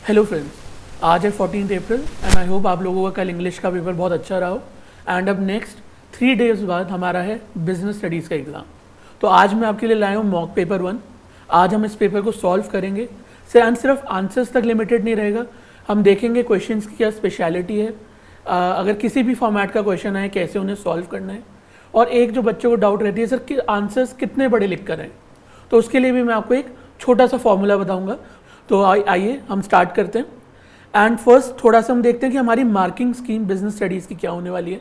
Hello friends, आज है 14 अप्रैल and I hope आप लोगों का कल इंग्लिश का पेपर बहुत अच्छा रहा हो। एंड अब नेक्स्ट 3 डेज बाद हमारा है बिजनेस स्टडीज़ का एग्ज़ाम। तो आज मैं आपके लिए लाया हूँ मॉक पेपर 1। आज हम इस पेपर को सॉल्व करेंगे। सिर्फ आंसर्स तक लिमिटेड नहीं रहेगा, हम देखेंगे क्वेश्चंस की क्या स्पेशलिटी है, अगर किसी भी फॉर्मेट का क्वेश्चन आए कैसे उन्हें सॉल्व करना है। और एक जो बच्चों को डाउट रहती है सर कि आंसर्स कितने बड़े लिख कर आए, तो उसके लिए भी मैं आपको एक छोटा सा फॉर्मूला बताऊंगा। तो आइए हम स्टार्ट करते हैं। एंड फर्स्ट थोड़ा सा हम देखते हैं कि हमारी मार्किंग स्कीम बिजनेस स्टडीज़ की क्या होने वाली है।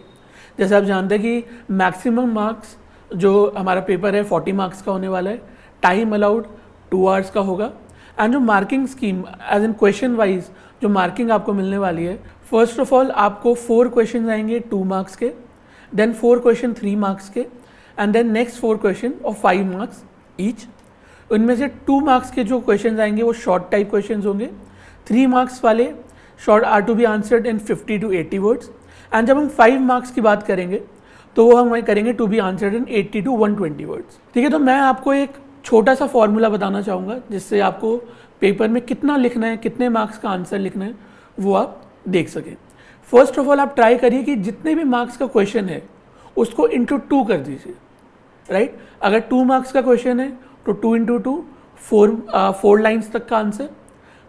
जैसे आप जानते हैं कि मैक्सिमम मार्क्स जो हमारा पेपर है 40 मार्क्स का होने वाला है। टाइम अलाउड 2 आवर्स का होगा। एंड जो marking scheme as in question wise जो मार्किंग आपको मिलने वाली है, फर्स्ट ऑफ ऑल आपको 4 क्वेश्चन आएंगे 2 मार्क्स के, देन 4 क्वेश्चन 3 मार्क्स के, and then next 4 question of 5 marks each. उनमें से 2 मार्क्स के जो क्वेश्चन आएंगे वो शॉर्ट टाइप क्वेश्चन होंगे। 3 मार्क्स वाले short are to be answered in 50 to 80 words. And जब हम 5 मार्क्स की बात करेंगे तो वो हम करेंगे to be answered in 80 to 120 words. ठीक है, तो मैं आपको एक छोटा सा फॉर्मूला बताना चाहूँगा जिससे आपको पेपर में कितना लिखना है, कितने मार्क्स का आंसर लिखना है, वो आप देख सकें। फर्स्ट ऑफ ऑल आप ट्राई करिए कि जितने भी मार्क्स का क्वेश्चन है उसको इंटू 2 कर दीजिए। राइट, अगर 2 मार्क्स का क्वेश्चन है तो 2 into 2 4 लाइन्स तक का आंसर।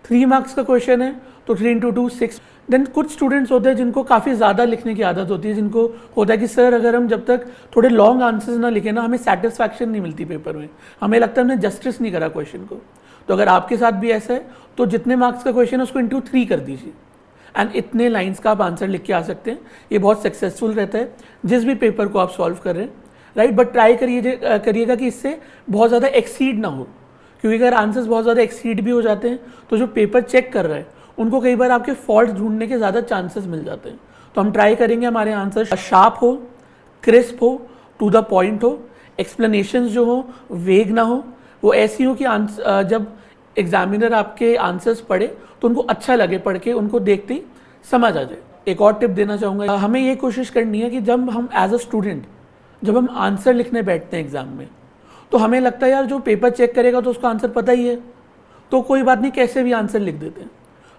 3 मार्क्स का क्वेश्चन है तो 3 into 2 6। देन कुछ स्टूडेंट्स होते हैं जिनको काफ़ी ज़्यादा लिखने की आदत होती है, जिनको होता है कि सर अगर हम जब तक थोड़े लॉन्ग आंसर्स ना लिखें ना हमें सेटिस्फैक्शन नहीं मिलती पेपर में, हमें लगता है हमने जस्टिस नहीं करा क्वेश्चन को। तो अगर आपके साथ भी ऐसा है तो जितने मार्क्स का क्वेश्चन है उसको इंटू 3 कर दीजिए एंड इतने लाइन्स का आप आंसर लिख के आ सकते हैं। ये बहुत सक्सेसफुल रहता है जिस भी पेपर को आप सॉल्व कर रहे हैं। राइट, बट ट्राई करिएगा कि इससे बहुत ज़्यादा एक्सीड ना हो, क्योंकि अगर आंसर्स बहुत ज़्यादा एक्सीड भी हो जाते हैं तो जो पेपर चेक कर रहा है उनको कई बार आपके फॉल्ट ढूंढने के ज़्यादा चांसेस मिल जाते हैं। तो हम ट्राई करेंगे हमारे आंसर शार्प हो, क्रिस्प हो, टू द पॉइंट हो, एक्सप्लेनेशंस जो हो वेग ना हो, वो ऐसी हो कि जब एग्जामिनर आपके आंसर्स पढ़े तो उनको अच्छा लगे, पढ़ के उनको देखते ही समझ आ जाए। एक और टिप देना चाहूँगा, हमें ये कोशिश करनी है कि जब हम एज अ स्टूडेंट जब हम आंसर लिखने बैठते हैं एग्जाम में तो हमें लगता है यार जो पेपर चेक करेगा तो उसको आंसर पता ही है, तो कोई बात नहीं कैसे भी आंसर लिख देते हैं।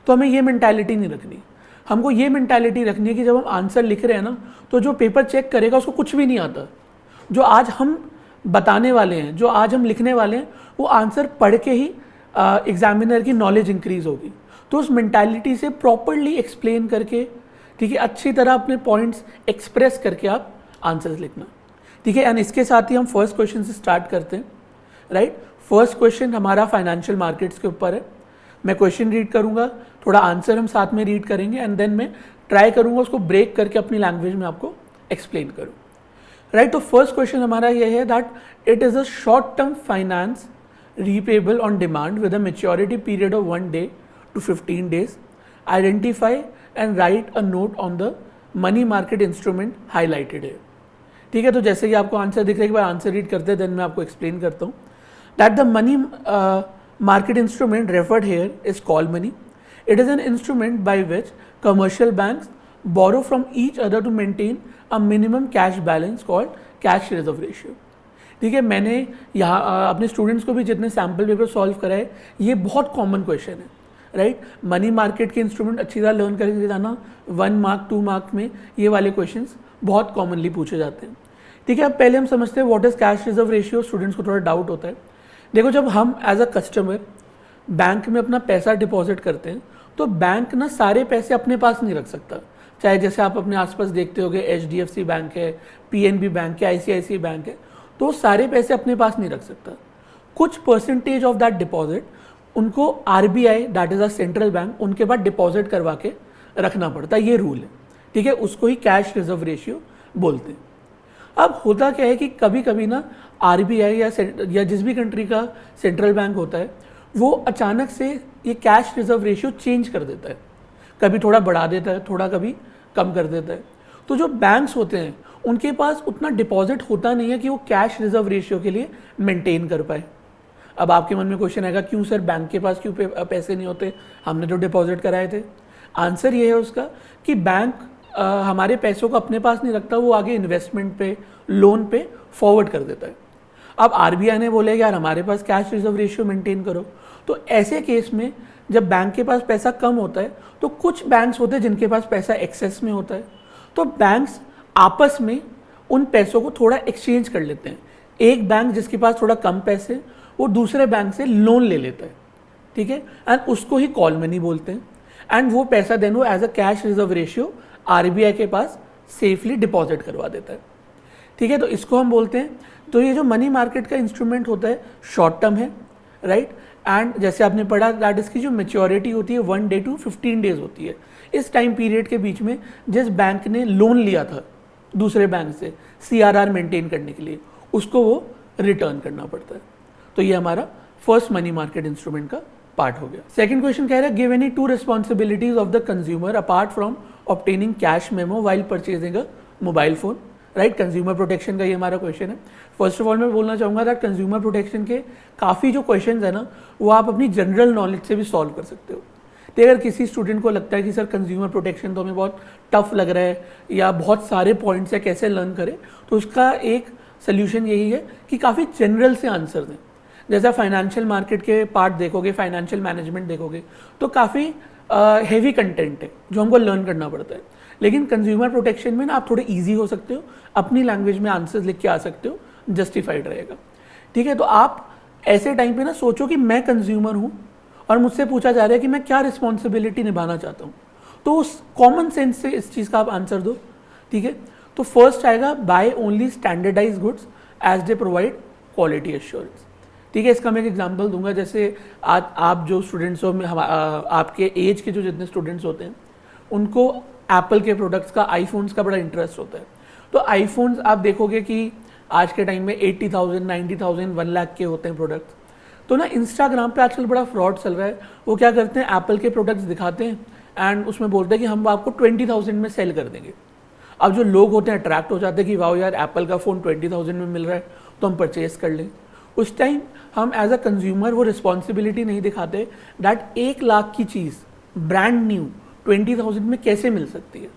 तो हमें ये मेंटालिटी नहीं रखनी, हमको ये मेंटालिटी रखनी है कि जब हम आंसर लिख रहे हैं ना तो जो पेपर चेक करेगा उसको कुछ भी नहीं आता। जो आज हम बताने वाले हैं, जो आज हम लिखने वाले हैं, वो आंसर पढ़ के ही एग्जामिनर की नॉलेज इंक्रीज होगी। तो उस मेंटालिटी से प्रॉपरली एक्सप्लेन करके, ठीक है, अच्छी तरह अपने पॉइंट्स एक्सप्रेस करके आप आंसर्स लिखना। ठीक है, एंड इसके साथ ही हम फर्स्ट क्वेश्चन से स्टार्ट करते हैं। राइट, फर्स्ट क्वेश्चन हमारा फाइनेंशियल मार्केट्स के ऊपर है। मैं क्वेश्चन रीड करूंगा, थोड़ा आंसर हम साथ में रीड करेंगे एंड देन मैं ट्राई करूंगा उसको ब्रेक करके अपनी लैंग्वेज में आपको एक्सप्लेन करूं। राइट, तो फर्स्ट क्वेश्चन हमारा यह है that it is a short term finance repayable on demand with a maturity period of 1 day to 15 days. Identify and right a note on the money market instrument highlighted है। ठीक है, तो जैसे कि आपको आंसर दिख रहा है, एक बार आंसर रीड करते हैं देन मैं आपको एक्सप्लेन करता हूँ। That the money market instrument referred here is call money. It is an instrument by which commercial banks borrow from each other to maintain a minimum cash balance called cash reserve ratio. ठीक है, मैंने यहाँ अपने students को भी जितने sample paper solve कराए, ये बहुत कॉमन क्वेश्चन है। राइट, मनी मार्केट के इंस्ट्रूमेंट अच्छी तरह लर्न करके जाना, 1 मार्क 2 मार्क में ये वाले क्वेश्चंस बहुत कॉमनली पूछे जाते हैं। ठीक है, अब पहले हम समझते हैं what is cash reserve ratio. Students को थोड़ा डाउट होता है। देखो, जब हम एज अ कस्टमर बैंक में अपना पैसा डिपॉजिट करते हैं तो बैंक ना सारे पैसे अपने पास नहीं रख सकता। चाहे जैसे आप अपने आसपास देखते होगे HDFC बैंक है, PNB बैंक है, ICICI बैंक है, तो सारे पैसे अपने पास नहीं रख सकता। कुछ परसेंटेज ऑफ दैट डिपॉजिट उनको RBI that is a central bank उनके बाद डिपॉजिट करवा के रखना पड़ता है, ये रूल है। ठीक है, उसको ही कैश रिजर्व रेशियो बोलते हैं। अब होता क्या है कि कभी कभी ना RBI या जिस भी कंट्री का सेंट्रल बैंक होता है वो अचानक से ये कैश रिजर्व रेशियो चेंज कर देता है, कभी थोड़ा बढ़ा देता है, थोड़ा कभी कम कर देता है। तो जो बैंक्स होते हैं उनके पास उतना डिपॉजिट होता नहीं है कि वो कैश रिजर्व रेशियो के लिए मेंटेन कर पाए। अब आपके मन में क्वेश्चन आएगा, क्यों सर बैंक के पास क्यों पैसे नहीं होते, हमने तो डिपॉजिट कराए थे। आंसर ये है उसका कि बैंक हमारे पैसों को अपने पास नहीं रखता, वो आगे इन्वेस्टमेंट पे, लोन पे फॉरवर्ड कर देता है। अब RBI ने बोले यार हमारे पास कैश रिजर्व रेशियो मेंटेन करो, तो ऐसे केस में जब बैंक के पास पैसा कम होता है तो कुछ बैंक्स होते हैं जिनके पास पैसा एक्सेस में होता है, तो बैंक्स आपस में उन पैसों को थोड़ा एक्सचेंज कर लेते हैं। एक बैंक जिसके पास थोड़ा कम पैसे, वो दूसरे बैंक से लोन ले लेता है, ठीक है, एंड उसको ही कॉल मनी बोलते हैं। एंड वो पैसा देन वो as a cash reserve ratio RBI के पास सेफली डिपॉजिट करवा देता है, ठीक है। तो इसको हम बोलते हैं, तो ये जो मनी मार्केट का इंस्ट्रूमेंट होता है शॉर्ट टर्म है, राइट। एंड जैसे आपने पढ़ा दैट इसकी जो मेच्योरिटी होती है 1 डे टू 15 डेज होती है। इस टाइम पीरियड के बीच में जिस बैंक ने लोन लिया था दूसरे बैंक से CRR मेंटेन करने के लिए, उसको वो रिटर्न करना पड़ता है। तो ये हमारा फर्स्ट मनी मार्केट इंस्ट्रूमेंट का पार्ट हो गया। सेकंड क्वेश्चन कह रहा है give any 2 responsibilities of the consumer apart from obtaining cash memo while purchasing a mobile phone, right. Consumer protection का ये हमारा क्वेश्चन है। फर्स्ट ऑफ ऑल मैं बोलना चाहूँगा दैट कंज्यूमर प्रोटेक्शन के काफ़ी जो क्वेश्चन है ना, वो आप अपनी जनरल नॉलेज से भी सॉल्व कर सकते हो। तो अगर किसी स्टूडेंट को लगता है कि सर कंज्यूमर प्रोटेक्शन तो हमें बहुत टफ लग रहा है या बहुत सारे पॉइंट्स है, कैसे लर्न करें, तो उसका एक सोल्यूशन यही है कि काफ़ी जनरल से आंसर दें। जैसा फाइनेंशियल मार्केट के पार्ट देखोगे, फाइनेंशियल मैनेजमेंट देखोगे, तो काफ़ी हैवी कंटेंट है जो हमको लर्न करना पड़ता है। लेकिन कंज्यूमर प्रोटेक्शन में ना आप थोड़े इजी हो सकते हो, अपनी लैंग्वेज में आंसर्स लिख के आ सकते हो, जस्टिफाइड रहेगा, ठीक है। तो आप ऐसे टाइम पे ना सोचो कि मैं कंज्यूमर हूँ और मुझसे पूछा जा रहा है कि मैं क्या रिस्पॉन्सिबिलिटी निभाना चाहता हूँ, तो उस कॉमन सेंस से इस चीज़ का आप आंसर दो, ठीक है। तो फर्स्ट आएगा by only standardise goods as they provide quality assurance, ठीक है। इसका मैं एक एग्जांपल दूंगा। जैसे आज आप जो स्टूडेंट्स हो, आपके एज के जो जितने स्टूडेंट्स होते हैं उनको एप्पल के प्रोडक्ट्स का, आईफोन्स का बड़ा इंटरेस्ट होता है। तो आईफोन्स आप देखोगे कि आज के टाइम में 80,000, 90,000, 1 लाख के होते हैं प्रोडक्ट्स। तो ना इंस्टाग्राम पे आजकल बड़ा फ्रॉड चल रहा है। वो क्या करते हैं, एप्पल के प्रोडक्ट्स दिखाते हैं एंड उसमें बोलते हैं कि हम आपको 20,000 में सेल कर देंगे। अब जो लोग होते हैं अट्रैक्ट हो जाते हैं कि वाओ यार एप्पल का फ़ोन 20,000 में मिल रहा है तो हम परचेज कर लें। उस टाइम हम एज अ कंज्यूमर वो रिस्पॉन्सिबिलिटी नहीं दिखाते दैट 1 लाख की चीज़ ब्रांड न्यू 20,000 में कैसे मिल सकती है,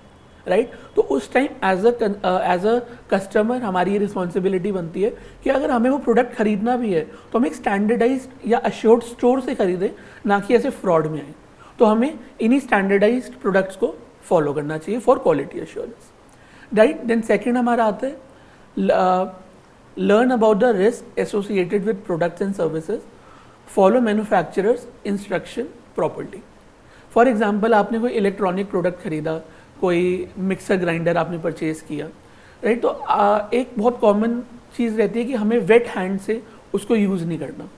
राइट। तो उस टाइम एज अ कस्टमर हमारी ये रिस्पॉन्सिबिलिटी बनती है कि अगर हमें वो प्रोडक्ट खरीदना भी है तो हम एक स्टैंडर्डाइज्ड या अश्योर्ड स्टोर से खरीदें, ना कि ऐसे फ्रॉड में आए। तो हमें इन्हीं स्टैंडर्डाइज्ड प्रोडक्ट्स को फॉलो करना चाहिए for quality assurance, right. Then second हमारा आता है learn about the risk associated with products and services, follow manufacturers instruction properly। For example आपने कोई इलेक्ट्रॉनिक प्रोडक्ट खरीदा, कोई मिक्सर ग्राइंडर आपने परचेज किया, राइट। तो एक बहुत कॉमन चीज़ रहती है कि हमें वेट हैंड से उसको यूज़ नहीं करना,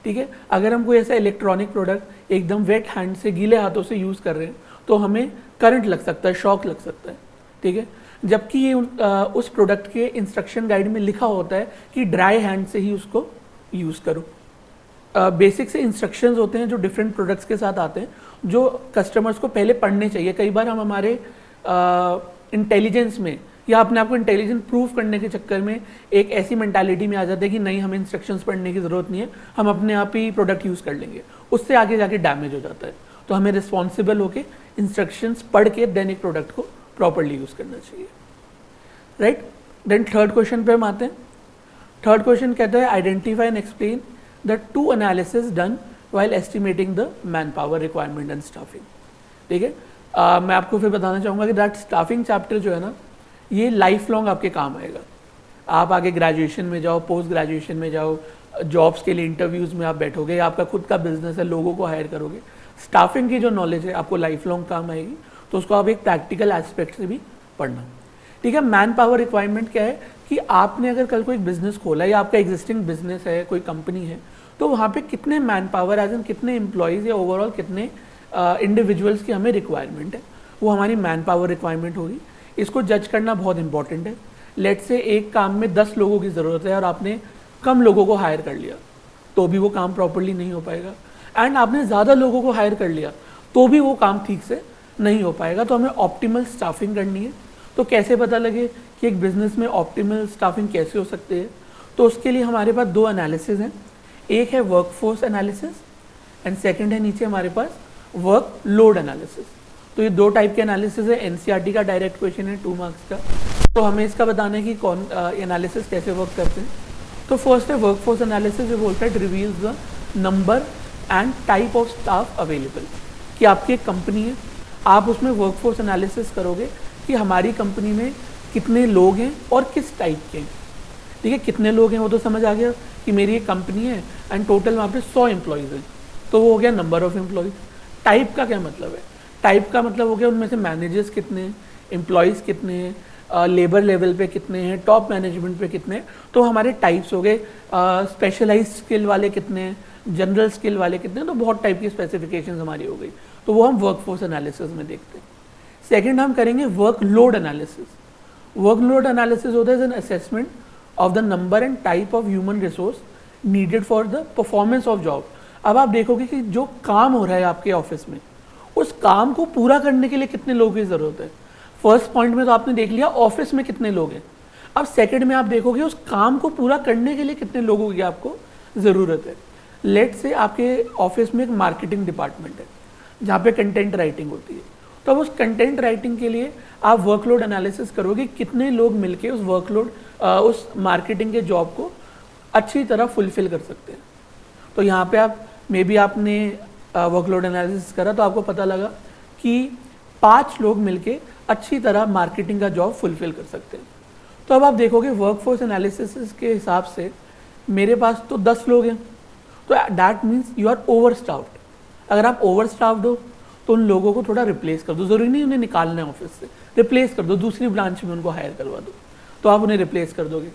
ठीक है। अगर हम कोई ऐसा इलेक्ट्रॉनिक प्रोडक्ट एकदम वेट हैंड से, गीले हाथों से यूज़ कर रहे हैं तो हमें करंट लग सकता है, शॉक लग सकता है, ठीक है। जबकि ये उस प्रोडक्ट के इंस्ट्रक्शन गाइड में लिखा होता है कि ड्राई हैंड से ही उसको यूज़ करो। बेसिक से इंस्ट्रक्शंस होते हैं जो डिफरेंट प्रोडक्ट्स के साथ आते हैं, जो कस्टमर्स को पहले पढ़ने चाहिए। कई बार हम हमारे इंटेलिजेंस में या अपने आप को इंटेलिजेंट प्रूव करने के चक्कर में एक ऐसी मेंटालिटी में आ जाते हैं कि नहीं, हमें इंस्ट्रक्शंस पढ़ने की ज़रूरत नहीं है, हम अपने आप ही प्रोडक्ट यूज़ कर लेंगे। उससे आगे जाके डैमेज हो जाता है। तो हमें रिस्पॉन्सिबल होकर इंस्ट्रक्शंस पढ़ के देन एक प्रोडक्ट को प्रॉपर्ली यूज़ करना चाहिए, राइट। देन थर्ड क्वेश्चन पे हम आते हैं। थर्ड क्वेश्चन कहता है identify and explain the 2 analysis done while estimating the man power requirement and staffing, ठीक है। मैं आपको फिर बताना चाहूँगा कि दैट स्टाफिंग चैप्टर जो है ना, ये लाइफ लॉन्ग आपके काम आएगा। आप आगे ग्रेजुएशन में जाओ, पोस्ट ग्रेजुएशन में जाओ, जॉब्स के लिए इंटरव्यूज़ में आप बैठोगे, आपका खुद का बिजनेस है, लोगों को हायर करोगे, स्टाफिंग की जो नॉलेज है आपको लाइफ लॉन्ग काम आएगी। तो उसको आप एक प्रैक्टिकल एस्पेक्ट से भी पढ़ना, ठीक है। मैन पावर रिक्वायरमेंट क्या है कि आपने अगर कल को एक बिजनेस खोला या आपका एग्जिस्टिंग बिजनेस है, कोई कंपनी है, तो वहाँ पे कितने मैन पावर एज इन कितने एम्प्लॉयज़ या ओवरऑल कितने इंडिविजुअल्स की हमें रिक्वायरमेंट है, वो हमारी मैन पावर रिक्वायरमेंट होगी। इसको जज करना बहुत इंपॉर्टेंट है। लेट से एक काम में 10 लोगों की ज़रूरत है और आपने कम लोगों को हायर कर लिया तो भी वो काम प्रॉपरली नहीं हो पाएगा, एंड आपने ज़्यादा लोगों को हायर कर लिया तो भी वो काम ठीक से नहीं हो पाएगा। तो हमें ऑप्टिमल स्टाफिंग करनी है। तो कैसे पता लगे कि एक बिज़नेस में ऑप्टिमल स्टाफिंग कैसे हो सकती है? तो उसके लिए हमारे पास 2 एनालिसिस हैं। एक है वर्कफोर्स एनालिसिस एंड सेकंड है नीचे हमारे पास वर्क लोड एनालिसिस। तो ये 2 टाइप के एनालिसिस है। एनसीईआरटी का डायरेक्ट क्वेश्चन है 2 मार्क्स का। तो हमें इसका बताना है कि कौन एनालिसिस कैसे वर्क करते हैं। तो फर्स्ट है वर्कफोर्स एनालिसिस, जो बोलता है it reveals the number and type of staff available, कि आपकी एक कंपनी है, आप उसमें वर्कफोर्स एनालिसिस करोगे कि हमारी कंपनी में कितने लोग हैं और किस टाइप के हैं। ठीक है, कितने लोग हैं वो तो समझ आ गया कि मेरी एक कंपनी है एंड टोटल वहाँ पे 100 एम्प्लॉयज़ हैं, तो वो हो गया नंबर ऑफ एम्प्लॉयज़। टाइप का क्या मतलब है? टाइप का मतलब हो गया उनमें से मैनेजर्स कितने हैं, एम्प्लॉयज़ कितने हैं, लेबर लेवल पे कितने हैं, टॉप मैनेजमेंट पे कितने हैं। तो हमारे टाइप्स हो गए, स्पेशलाइज स्किल वाले कितने हैं, जनरल स्किल वाले कितने हैं, तो बहुत टाइप की स्पेसिफिकेशन हमारी हो गई। तो वो हम वर्कफोर्स एनालिसिस में देखते हैं। सेकेंड हम करेंगे वर्कलोड एनालिसिस। वर्कलोड एनालिसिस होता है an assessment of the number and type of human resource needed for the performance of job. अब आप देखोगे कि जो काम हो रहा है आपके ऑफिस में, उस काम को पूरा करने के लिए कितने लोगों की ज़रूरत है। फर्स्ट पॉइंट में तो आपने देख लिया ऑफिस में कितने लोग हैं। अब सेकंड में आप देखोगे उस काम को पूरा करने के लिए कितने लोगों की आपको ज़रूरत है। लेट से आपके ऑफिस में एक मार्केटिंग डिपार्टमेंट है जहाँ पे कंटेंट राइटिंग होती है, तो अब उस कंटेंट राइटिंग के लिए आप वर्कलोड एनालिसिस करोगे कितने लोग मिलके उस वर्कलोड उस मार्केटिंग के जॉब को अच्छी तरह फुलफिल कर सकते हैं। तो यहाँ पे आप मे बी आपने वर्कलोड एनालिसिस करा तो आपको पता लगा कि 5 लोग मिलके अच्छी तरह मार्केटिंग का जॉब फुलफिल कर सकते हैं। तो अब आप देखोगे वर्कफोर्स एनालिसिस के हिसाब से मेरे पास तो 10 लोग हैं, तो that means you are overstaffed. अगर आप ओवर स्टाफ्ड हो तो उन लोगों को थोड़ा रिप्लेस कर दो, ज़रूरी नहीं उन्हें निकालना है ऑफिस से, रिप्लेस कर दो, दूसरी ब्रांच में उनको हायर करवा दो, तो आप उन्हें रिप्लेस कर दोगे।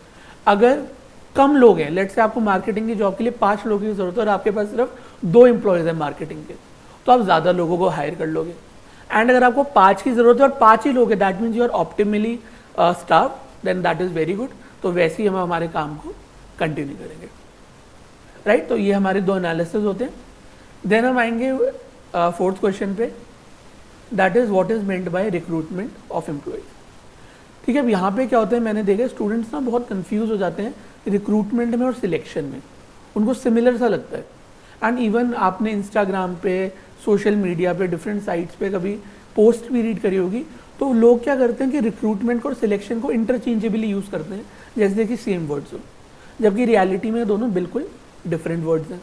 अगर कम लोग हैं, लेट से आपको मार्केटिंग की जॉब के लिए 5 लोगों की ज़रूरत है और आपके पास सिर्फ 2 एम्प्लॉयज़ हैं मार्केटिंग के, तो आप ज़्यादा लोगों को हायर कर लोगे। एंड अगर आपको 5 की ज़रूरत है और 5 ही लोग हैं, that means you are optimally staff, then that is very good. तो वैसे ही हम हमारे काम को कंटिन्यू करेंगे, राइट। तो ये हमारे 2 एनालिसिस होते हैं। देन हम आएंगे 4th क्वेश्चन पे, that is what is meant by recruitment of employees. ठीक है, अब यहाँ पे क्या होता है, मैंने देखा स्टूडेंट्स ना बहुत कंफ्यूज हो जाते हैं रिक्रूटमेंट में और सिलेक्शन में, उनको सिमिलर सा लगता है। एंड इवन आपने इंस्टाग्राम पे, सोशल मीडिया पे, डिफरेंट साइट्स पे कभी पोस्ट भी रीड करी होगी, तो लोग क्या करते हैं कि रिक्रूटमेंट और सिलेक्शन को इंटरचेंजेबली यूज़ करते हैं जैसे कि सेम वर्ड्स हो, जबकि रियलिटी में दोनों बिल्कुल डिफरेंट वर्ड्स हैं।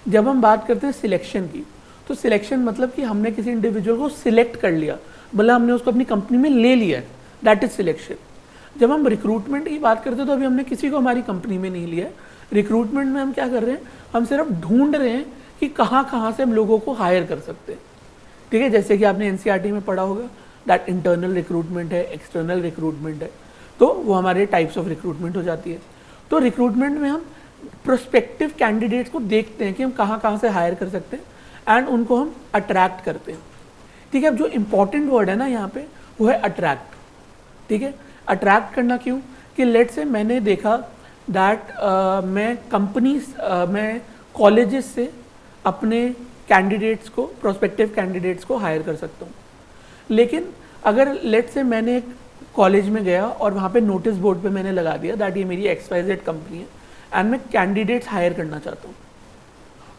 जब हम बात करते हैं सिलेक्शन की, तो सिलेक्शन मतलब कि हमने किसी इंडिविजुअल को सिलेक्ट कर लिया, मतलब हमने उसको अपनी कंपनी में ले लिया है, दैट इज सिलेक्शन। जब हम रिक्रूटमेंट की बात करते हैं तो अभी हमने किसी को हमारी कंपनी में नहीं लिया है। रिक्रूटमेंट में हम क्या कर रहे हैं, हम सिर्फ ढूंढ रहे हैं कि कहाँ कहाँ से हम लोगों को हायर कर सकते हैं। ठीक है, जैसे कि आपने एनसीईआरटी में पढ़ा होगा दैट इंटरनल रिक्रूटमेंट है, एक्सटर्नल रिक्रूटमेंट है, तो वो हमारे टाइप्स ऑफ रिक्रूटमेंट हो जाती है। तो रिक्रूटमेंट में हम प्रोस्पेक्टिव कैंडिडेट्स को देखते हैं कि हम कहाँ कहाँ से हायर कर सकते हैं एंड उनको हम अट्रैक्ट करते हैं। ठीक है, अब जो इंपॉर्टेंट वर्ड है ना यहाँ पे वो है अट्रैक्ट। ठीक है, अट्रैक्ट करना क्यों कि लेट से मैंने देखा दैट मैं कंपनीज मैं कॉलेजेस से अपने कैंडिडेट्स को, प्रोस्पेक्टिव कैंडिडेट्स को हायर कर सकता हूँ। लेकिन अगर लेट से मैंने एक कॉलेज में गया और वहाँ पे नोटिस बोर्ड पे मैंने लगा दिया दैट ये मेरी XYZ कंपनी है एंड मैं कैंडिडेट्स हायर करना चाहता हूँ,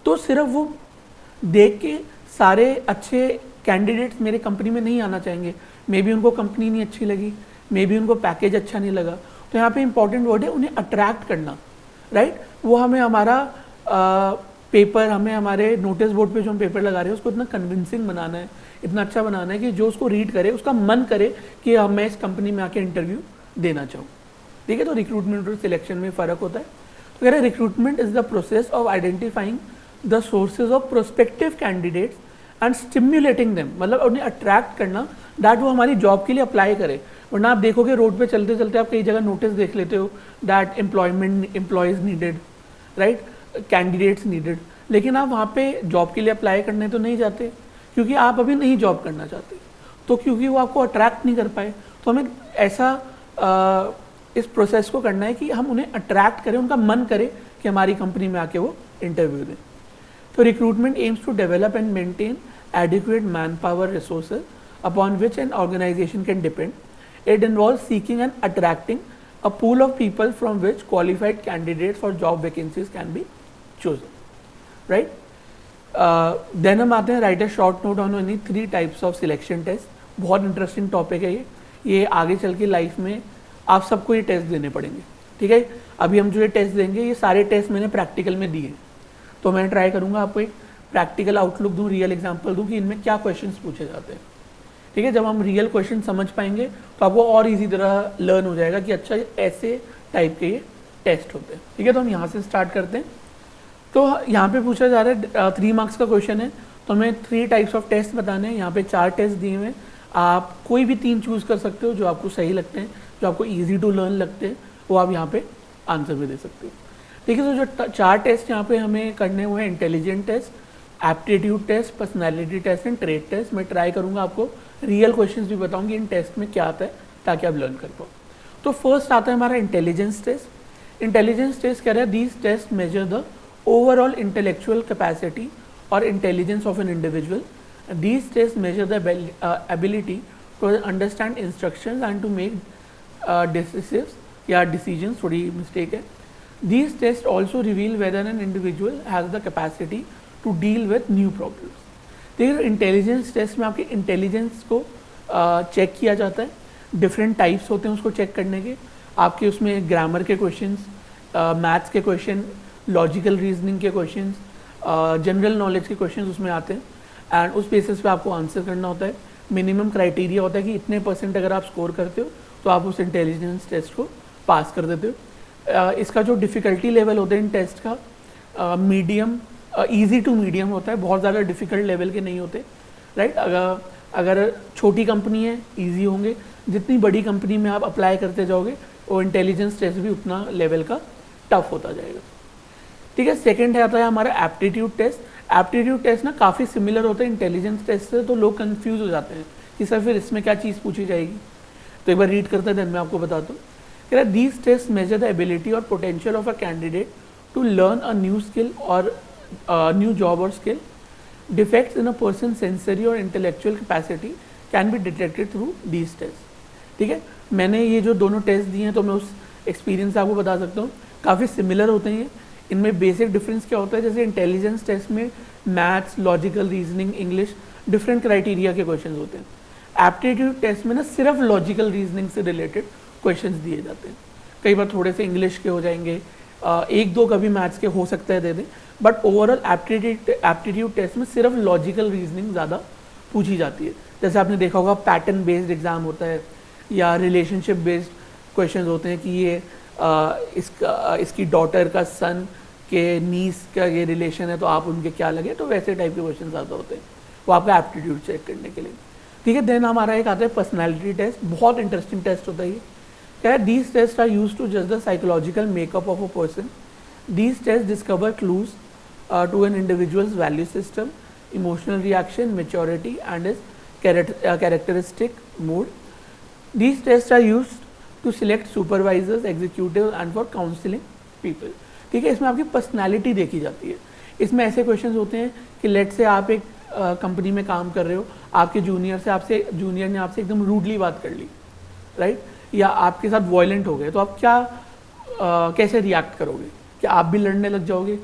तो सिर्फ वो देख के सारे अच्छे कैंडिडेट्स मेरे कंपनी में नहीं आना चाहेंगे। मे बी उनको कंपनी नहीं अच्छी लगी, मे बी उनको पैकेज अच्छा नहीं लगा। तो यहाँ पे इंपॉर्टेंट वर्ड है उन्हें अट्रैक्ट करना, राइट। वो हमें हमारा पेपर, हमें हमारे नोटिस बोर्ड पे जो हम पेपर लगा रहे हैं उसको इतना कन्विंसिंग बनाना है, इतना अच्छा बनाना है कि जो उसको रीड करे उसका मन करे कि मैं इस कंपनी में आके इंटरव्यू देना चाहूँ। ठीक है, तो रिक्रूटमेंट और सिलेक्शन में फ़र्क होता है। तो कह रहे recruitment is the process of identifying the sources of prospective candidates and stimulating them, मतलब उन्हें अट्रैक्ट करना दैट वो हमारी जॉब के लिए अप्लाई करे। वरना आप देखोगे रोड पे चलते चलते आप कई जगह नोटिस देख लेते हो that employees needed, right, candidates needed, लेकिन आप वहाँ पे जॉब के लिए अप्लाई करने तो नहीं जाते क्योंकि आप अभी नहीं जॉब करना चाहते, तो क्योंकि वो आपको अट्रैक्ट नहीं कर पाए। तो हमें ऐसा इस प्रोसेस को करना है कि हम उन्हें अट्रैक्ट करें, उनका मन करे कि हमारी कंपनी में आके वो इंटरव्यू दें। तो recruitment aims to develop and maintain adequate manpower resources upon which an organisation can depend. It involves seeking and attracting a pool of people from which qualified candidates for job vacancies can be chosen, right? Then हम आते हैं write a short note on any 3 types of selection test। बहुत interesting topic है ये आगे चल के life में आप सबको ये टेस्ट देने पड़ेंगे। ठीक है, अभी हम जो ये टेस्ट देंगे ये सारे टेस्ट मैंने प्रैक्टिकल में दिए, तो मैं ट्राई करूँगा आपको एक प्रैक्टिकल आउटलुक दूँ, रियल एग्जाम्पल दूँ कि इनमें क्या क्वेश्चंस पूछे जाते हैं। ठीक है, जब हम रियल क्वेश्चन समझ पाएंगे तो आपको और इजी तरह लर्न हो जाएगा कि अच्छा ऐसे टाइप के ये टेस्ट होते हैं। ठीक है, तो हम यहाँ से स्टार्ट करते हैं। तो यहाँ पे पूछा जा रहा है 3 मार्क्स का क्वेश्चन है, तो हमें 3 टाइप्स ऑफ टेस्ट बताने हैं। यहाँ पे 4 टेस्ट दिए हुए हैं, आप कोई भी 3 चूज़ कर सकते हो जो आपको सही लगते हैं, जो आपको ईजी टू लर्न लगते हैं, वो आप यहाँ पे आंसर भी दे सकते हो। ठीक है, तो जो 4 टेस्ट यहाँ पे हमें करने हुए हैं, intelligent test, aptitude test, personality test and trade test. मैं ट्राई करूँगा आपको रियल क्वेश्चंस भी बताऊँगी इन टेस्ट में क्या आता है, ताकि आप लर्न कर पाओ। तो फर्स्ट आता है हमारा इंटेलिजेंस टेस्ट। इंटेलिजेंस टेस्ट कह रहा है these test measure the overall intellectual capacity or intelligence of an individual. These tests measure the ability to understand instructions and to make decisive decisions. थोड़ी mistake है. These tests also reveal whether an individual has the capacity to deal with new problems. देखिए intelligence test में आपके intelligence को check किया जाता है, different types होते हैं उसको चेक करने के। आपके उसमें ग्रामर के क्वेश्चंस, मैथ्स के क्वेश्चन, लॉजिकल रीजनिंग के क्वेश्चंस, जनरल नॉलेज के क्वेश्चंस उसमें आते हैं एंड उस बेसिस पे आपको आंसर करना होता है। मिनिमम क्राइटेरिया होता है कि इतने % अगर आप स्कोर करते हो तो आप उस इंटेलिजेंस टेस्ट को पास कर देते हो। इसका जो डिफ़िकल्टी लेवल होता है इन टेस्ट का मीडियम, ईजी टू मीडियम होता है, बहुत ज़्यादा डिफ़िकल्ट लेवल के नहीं होते, राइट। अगर छोटी कंपनी है ईजी होंगे, जितनी बड़ी कंपनी में आप अप्लाई करते जाओगे वो इंटेलिजेंस टेस्ट भी उतना लेवल का टफ होता जाएगा। ठीक है, सेकंड आता है हमारा एप्टीट्यूड टेस्ट। एप्टीट्यूड टेस्ट ना काफ़ी सिमिलर होता है इंटेलिजेंस टेस्ट से, तो लोग कंफ्यूज हो जाते हैं कि सर फिर इसमें क्या चीज़ पूछी जाएगी। तो एक बार रीड करते हैं, देन मैं आपको बताता हूँ। कह रहा है these test measure the ability और potential of a candidate to learn a new skill or new job or skill. Defects in a person sensory और intellectual capacity can be detected through these test. ठीक है, मैंने ये जो दोनों test दिए हैं तो मैं उस एक्सपीरियंस से आपको बता सकता हूँ, काफ़ी सिमिलर होते हैं। इनमें बेसिक डिफरेंस क्या होता है, जैसे इंटेलिजेंस टेस्ट में maths, logical reasoning, English, different criteria के क्वेश्चंस होते हैं। एप्टीट्यूड टेस्ट में ना सिर्फ लॉजिकल रीजनिंग से रिलेटेड क्वेश्चंस दिए जाते हैं। कई बार थोड़े से इंग्लिश के हो जाएंगे, 1-2 कभी मैथ्स के हो सकता है दे दें, बट ओवरऑल एप्टीट्यूड टेस्ट में सिर्फ लॉजिकल रीजनिंग ज़्यादा पूछी जाती है। जैसे आपने देखा होगा पैटर्न बेस्ड एग्जाम होता है या रिलेशनशिप बेस्ड क्वेश्चंस होते हैं कि ये इसकी डॉटर का सन के नीस का ये रिलेशन है तो आप उनके क्या लगे, तो वैसे टाइप के क्वेश्चन ज़्यादा होते हैं, वो आपका एप्टीट्यूड चेक करने के लिए। ठीक है, देन हमारा एक आता है पर्सनैलिटी टेस्ट। बहुत इंटरेस्टिंग टेस्ट होता है ये। क्या है, these test are use to जज the psychological makeup of a person. These test discover clues to an individuals value system, emotional reaction, maturity and is characteristic mood. These test are use to select supervisors, executive and for counselling people. ठीक है, इसमें आपकी personality देखी जाती है। इसमें ऐसे questions होते हैं कि लेट से आप एक कंपनी में काम कर रहे हो, आपके जूनियर ने आपसे एकदम रूडली बात कर ली, राइट, या आपके साथ वॉयलेंट हो गए, तो आप कैसे रिएक्ट करोगे? क्या आप भी लड़ने लग जाओगे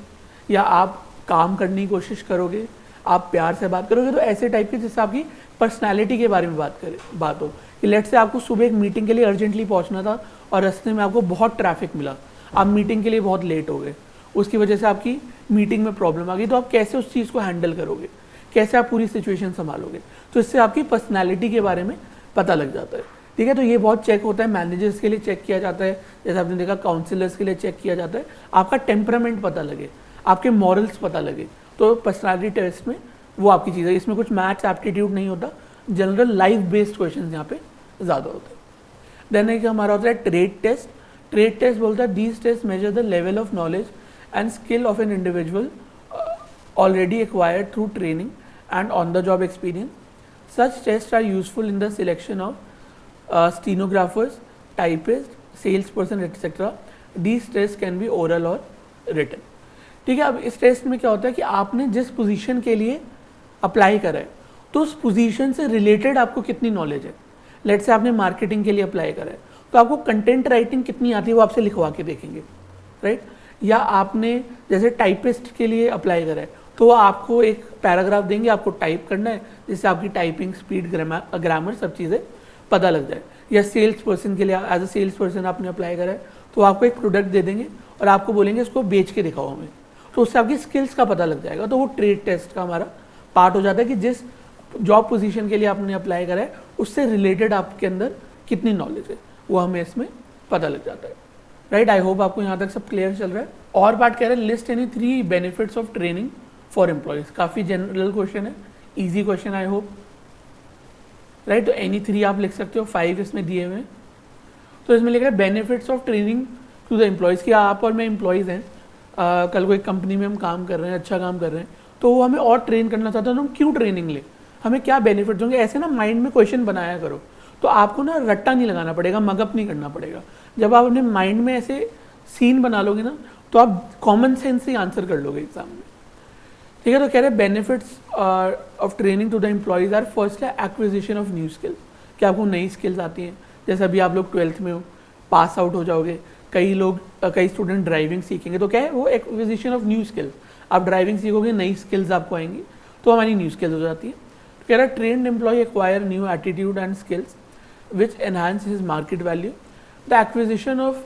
या आप काम करने की कोशिश करोगे, आप प्यार से बात करोगे? तो ऐसे टाइप के जिससे आपकी पर्सनैलिटी के बारे में बात हो कि लेट से आपको सुबह एक मीटिंग के लिए अर्जेंटली पहुंचना था और रास्ते में आपको बहुत ट्रैफिक मिला, आप मीटिंग के लिए बहुत लेट हो गए, उसकी वजह से आपकी मीटिंग में प्रॉब्लम आ गई, तो आप कैसे उस चीज़ को हैंडल करोगे, कैसे आप पूरी सिचुएशन संभालोगे? तो इससे आपकी पर्सनैलिटी के बारे में पता लग जाता है। ठीक है, तो ये बहुत चेक होता है, मैनेजर्स के लिए चेक किया जाता है, जैसे आपने देखा काउंसलर्स के लिए चेक किया जाता है, आपका टेम्परामेंट पता लगे, आपके मॉरल्स पता लगे, तो पर्सनैलिटी टेस्ट में वो आपकी चीज़ है। इसमें कुछ मैथ्स एप्टीट्यूड नहीं होता, जनरल लाइफ बेस्ड क्वेश्चन यहाँ पे ज़्यादा होते हैं। देन एक हमारा होता है ट्रेड टेस्ट। ट्रेड टेस्ट बोलता है these test measure the level of knowledge and skill of an individual already acquired through training and on the job experience. Such test are useful in the selection of stenographers, typist, sales person etcetera. These test can be oral or written. ठीक है, अब इस test में क्या होता है कि आपने जिस पोजीशन के लिए अप्लाई करा है तो उस पोजीशन से रिलेटेड आपको कितनी नॉलेज है। लेट से आपने मार्केटिंग के लिए अप्लाई करा है तो आपको कंटेंट राइटिंग कितनी आती है वो आपसे लिखवा के देखेंगे, राइट। या आपने जैसे टाइपिस्ट के लिए अप्लाई करा है तो वो आपको एक पैराग्राफ देंगे, आपको टाइप करना है, जिससे आपकी टाइपिंग स्पीड, ग्रामर सब चीज़ें पता लग जाए। या सेल्स पर्सन के लिए एज अ सेल्स पर्सन आपने अप्लाई करा है तो आपको एक प्रोडक्ट दे देंगे और आपको बोलेंगे इसको बेच के दिखाओ हमें, तो उससे आपकी स्किल्स का पता लग जाएगा। तो वो ट्रेड टेस्ट का हमारा पार्ट हो जाता है कि जिस जॉब पोजीशन के लिए आपने अप्लाई करा है उससे रिलेटेड आपके अंदर कितनी नॉलेज है वो हमें इसमें पता लग जाता है। राइट, आई होप आपको यहाँ तक सब क्लियर चल रहा है। और पार्ट कह रहे हैं list any 3 benefits of training for employees. काफ़ी जनरल क्वेश्चन है, easy question I hope. Right, तो एनी 3 आप लिख सकते हो, 5 इसमें दिए हुए हैं। तो इसमें लिखा है benefits of training to the employees कि आप और मैं एम्प्लॉयज़ हैं, कल को एक कंपनी में हम काम कर रहे हैं, अच्छा काम कर रहे हैं, तो वो हमें और ट्रेन करना चाहते हैं तो हम क्यों ट्रेनिंग लें, हमें क्या बेनिफिट्स होंगे। ऐसे ना माइंड में क्वेश्चन बनाया करो, तो आपको ना रट्टा नहीं लगाना पड़ेगा, मगअप नहीं करना पड़ेगा। जब आप अपने माइंड में ऐसे सीन बना लोगे ना तो आप कॉमन सेंस से आंसर कर लोगे एग्जाम में। ठीक है, तो कह रहे हैं benefits of training to the employees are first है एक्विजिशन ऑफ न्यू स्किल्स, कि आपको नई स्किल्स आती हैं। जैसे अभी आप लोग 12th में हो, पास आउट हो जाओगे, कई स्टूडेंट ड्राइविंग सीखेंगे, तो क्या है वो एक्विजिशन ऑफ न्यू स्किल्स। आप ड्राइविंग सीखोगे, नई स्किल्स आपको आएंगी, तो हमारी न्यू स्किल्स हो जाती है। तो कह रहा है trained employee acquire new attitude and skills which enhance his market value. The acquisition of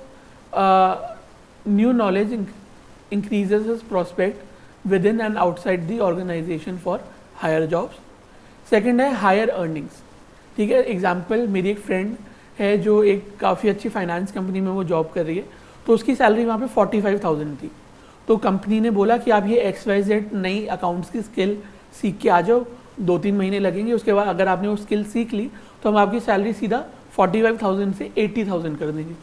new knowledge increases his prospect within and outside the organisation for higher jobs. Second है higher earnings. ठीक है, example मेरी एक friend है जो एक काफ़ी अच्छी फाइनेंस कंपनी में वो जॉब कर रही है, तो उसकी सैलरी वहाँ पे 45,000 थी। तो कंपनी ने बोला कि आप ये XYZ नई अकाउंट्स की स्किल सीख के आ जाओ, 2-3 महीने लगेंगे, उसके बाद अगर आपने वो स्किल सीख ली तो हम आपकी सैलरी सीधा 45,000 से 80,000 कर देंगे।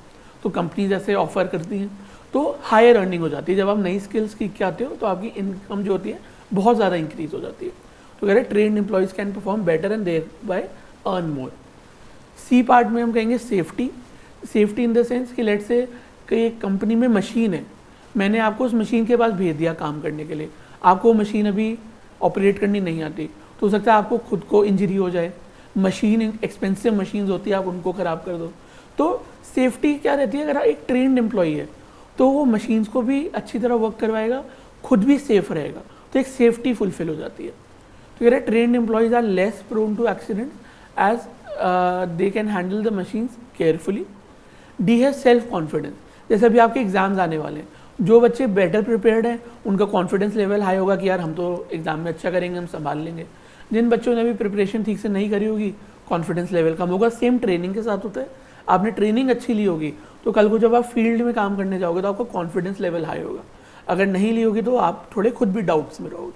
तो कंपनी जैसे ऑफर करती हैं तो हायर अर्निंग हो जाती है। जब आप नई स्किल्स सीख के आते हो तो आपकी इनकम जो होती है बहुत ज़्यादा इंक्रीज हो जाती है। तो कह रहे हैं trained employees can perform better and thereby earn more. C part में हम कहेंगे safety. Safety in the sense कि लेट से कि एक कंपनी में मशीन है, मैंने आपको उस मशीन के पास भेज दिया काम करने के लिए, आपको मशीन अभी ऑपरेट करनी नहीं आती, तो हो सकता है आपको खुद को इंजरी हो जाए। मशीन एक्सपेंसिव मशीन्स होती है, आप उनको ख़राब कर दो। तो सेफ्टी क्या रहती है, अगर एक ट्रेन्ड एम्प्लॉई है तो वो मशीन्स को भी अच्छी तरह वर्क करवाएगा, खुद भी सेफ रहेगा, तो एक सेफ्टी फुलफिल हो जाती है। तो कह रहे trained employees are less prone to accident as they can handle the machines carefully. D है सेल्फ कॉन्फिडेंस। जैसे अभी आपके एग्जाम्स आने वाले हैं, जो बच्चे बेटर प्रिपेयर्ड हैं उनका कॉन्फिडेंस लेवल हाई होगा कि यार हम तो एग्जाम में अच्छा करेंगे, हम संभाल लेंगे। जिन बच्चों ने अभी प्रिपरेशन ठीक से नहीं करी होगी, कॉन्फिडेंस लेवल कम होगा। सेम ट्रेनिंग के साथ होता है, आपने ट्रेनिंग अच्छी ली होगी तो कल को जब आप फील्ड में काम करने जाओगे तो आपका कॉन्फिडेंस लेवल हाई होगा। अगर नहीं ली होगी तो आप थोड़े खुद भी डाउट्स में रहोगे।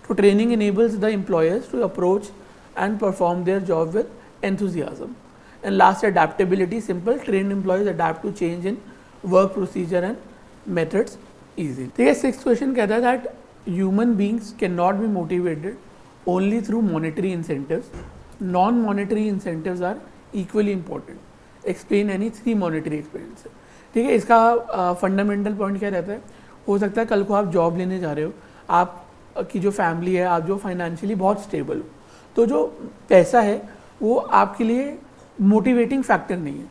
तो training enables the employers to approach and perform their job with enthusiasm. And last, adaptability. Simple, trained employees adapt to change in work procedure and methods easily. ठीक है, 6th क्वेश्चन कहता है that human beings cannot be motivated only through monetary incentives. Non-monetary incentives are equally important. Explain any 3 monetary experiences. ठीक है, इसका fundamental point क्या रहता है, हो सकता है कल को आप जॉब लेने जा रहे हो, आपकी जो फैमिली है, आप जो फाइनेंशियली बहुत स्टेबल हो, तो जो पैसा है वो आपके लिए मोटिवेटिंग फैक्टर नहीं है।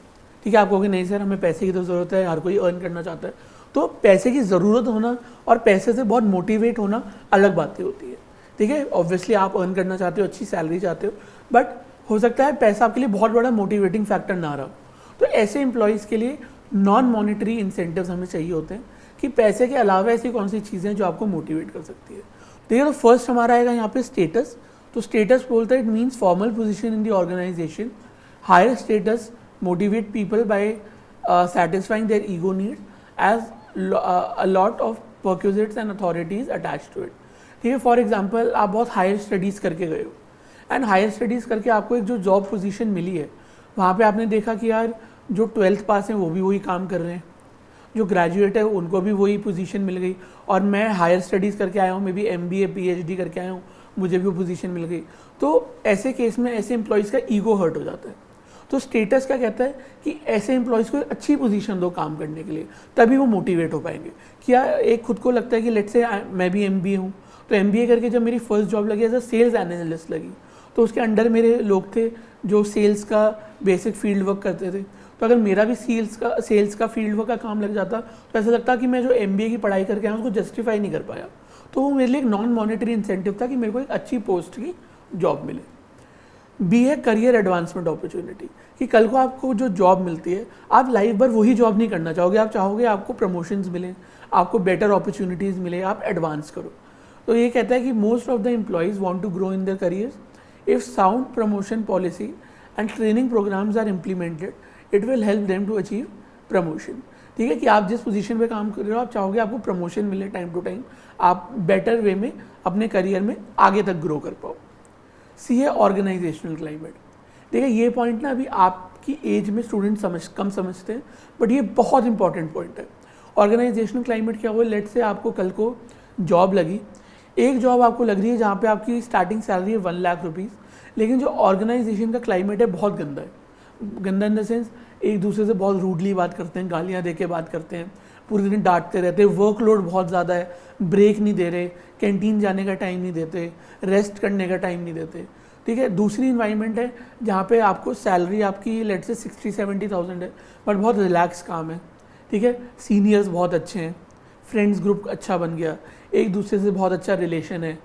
ठीक है, आप कहोगे नहीं सर हमें पैसे की तो ज़रूरत है, हर कोई अर्न करना चाहता है। तो पैसे की ज़रूरत होना और पैसे से बहुत मोटिवेट होना अलग बातें होती है। ठीक है, ऑब्वियसली आप अर्न करना चाहते हो, अच्छी सैलरी चाहते हो, बट हो सकता है पैसा आपके लिए बहुत बड़ा मोटिवेटिंग फैक्टर ना रहा। तो ऐसे एम्प्लॉयज़ के लिए नॉन मॉनिटरी इंसेंटिव्स हमें चाहिए होते हैं कि पैसे के अलावा ऐसी कौन सी चीज़ें जो आपको मोटिवेट कर सकती है। ठीक है, तो फर्स्ट हमारा आएगा यहाँ पे स्टेटस। तो स्टेटस बोलता है it means formal position in the organisation. Higher status motivate people by satisfying their ego needs as a lot of perquisites and authorities attached to it. ठीक है, फॉर एग्जाम्पल आप बहुत हायर स्टडीज़ करके गए हो and higher studies करके आपको एक जो जॉब पोजीशन मिली है वहाँ पे आपने देखा कि यार जो 12th पास हैं वो भी वही काम कर रहे हैं, जो ग्रेजुएट है उनको भी वही पोजीशन मिल गई, और मैं हायर स्टडीज़ करके आया हूँ, मे बी MBA PhD करके आया हूँ, मुझे भी वो पोजीशन मिल गई। तो ऐसे केस में ऐसे एम्प्लॉयज़ का ईगो हर्ट हो जाता है। तो स्टेटस क्या कहता है कि ऐसे एम्प्लॉयज़ को एक अच्छी पोजीशन दो काम करने के लिए, तभी वो मोटिवेट हो पाएंगे। कि यार एक खुद को लगता है कि लेट्स से मैं भी MBA हूँ, तो MBA करके जब मेरी फर्स्ट जॉब लगी एज अ सेल्स एनालिस्ट लगी, तो उसके अंडर मेरे लोग थे जो सेल्स का बेसिक फील्ड वर्क करते थे। तो अगर मेरा भी सेल्स का फील्ड वर्क का काम लग जाता तो ऐसा लगता कि मैं जो MBA की पढ़ाई करके आया उसको जस्टिफाई नहीं कर पाया। तो वो मेरे लिए एक नॉन मॉनेटरी इंसेंटिव था कि मेरे को एक अच्छी पोस्ट की जॉब मिले। बी है करियर एडवांसमेंट अपॉर्चुनिटी, कि कल को आपको जो जॉब मिलती है आप लाइफ भर वही जॉब नहीं करना चाहोगे, आप चाहोगे आपको प्रमोशंस मिलें, आपको बेटर अपॉर्चुनिटीज़ मिले, आप एडवांस करो। तो ये कहता है कि most of the employees want to grow in their careers if sound promotion policy and training programmes are implemented, it will help them to achieve promotion. ठीक है कि आप जिस पोजीशन पे काम कर रहे हो, आप चाहोगे आपको प्रमोशन मिले टाइम टू टाइम, आप बेटर वे में अपने करियर में आगे तक ग्रो कर पाओ। सी है ऑर्गेनाइजेशनल क्लाइमेट। देखिए ये पॉइंट ना अभी आपकी एज में स्टूडेंट कम समझते हैं, बट ये बहुत इंपॉर्टेंट पॉइंट है। ऑर्गेनाइजेशनल क्लाइमेट क्या हुआ, लेट से आपको कल को जॉब लगी, एक जॉब आपको लग रही है जहाँ पे आपकी स्टार्टिंग सैलरी है 1 लाख रुपीज़, लेकिन जो ऑर्गेनाइजेशन का क्लाइमेट है बहुत गंदा है। गंदा इन द सेंस एक दूसरे से बहुत रूडली बात करते हैं, गालियाँ दे के बात करते हैं, पूरे दिन डांटते रहते हैं, वर्कलोड बहुत ज़्यादा है, ब्रेक नहीं दे रहे, कैंटीन जाने का टाइम नहीं देते, रेस्ट करने का टाइम नहीं देते। ठीक है, दूसरी इन्वायरमेंट है जहाँ पे आपको सैलरी आपकी लेट से 60-70,000 है, बट बहुत रिलैक्स काम है। ठीक है, सीनियर्स बहुत अच्छे हैं, फ्रेंड्स ग्रुप अच्छा बन गया, एक दूसरे से बहुत अच्छा रिलेशन है,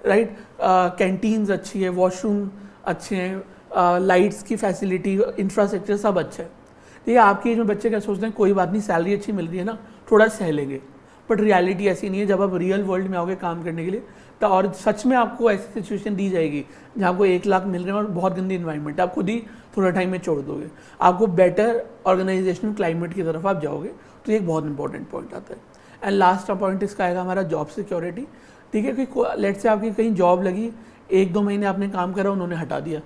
राइट, कैंटीन्स अच्छी है, वॉशरूम अच्छे हैं, लाइट्स की फैसिलिटी, इंफ्रास्ट्रक्चर सब अच्छा है। ठीक है, आपकी एज में बच्चे क्या सोचते हैं, कोई बात नहीं सैलरी अच्छी मिल रही है ना, थोड़ा सह लेंगे, बट रियलिटी ऐसी नहीं है। जब आप रियल वर्ल्ड में आओगे काम करने के लिए तो और सच में आपको ऐसी सिचुएशन दी जाएगी जहाँ आपको 1 लाख मिल रहे हैं और बहुत गंदी इन्वायरमेंट, आप खुद ही थोड़ा टाइम में छोड़ दोगे, आपको बेटर ऑर्गेनाइजेशनल क्लाइमेट की तरफ आप जाओगे। तो ये एक बहुत इंपॉर्टेंट पॉइंट आता है। एंड लास्ट पॉइंट इसका आएगा हमारा जॉब सिक्योरिटी। ठीक है, कि लेट से आपकी कहीं जॉब लगी, 1-2 महीने आपने काम करा, उन्होंने हटा दिया,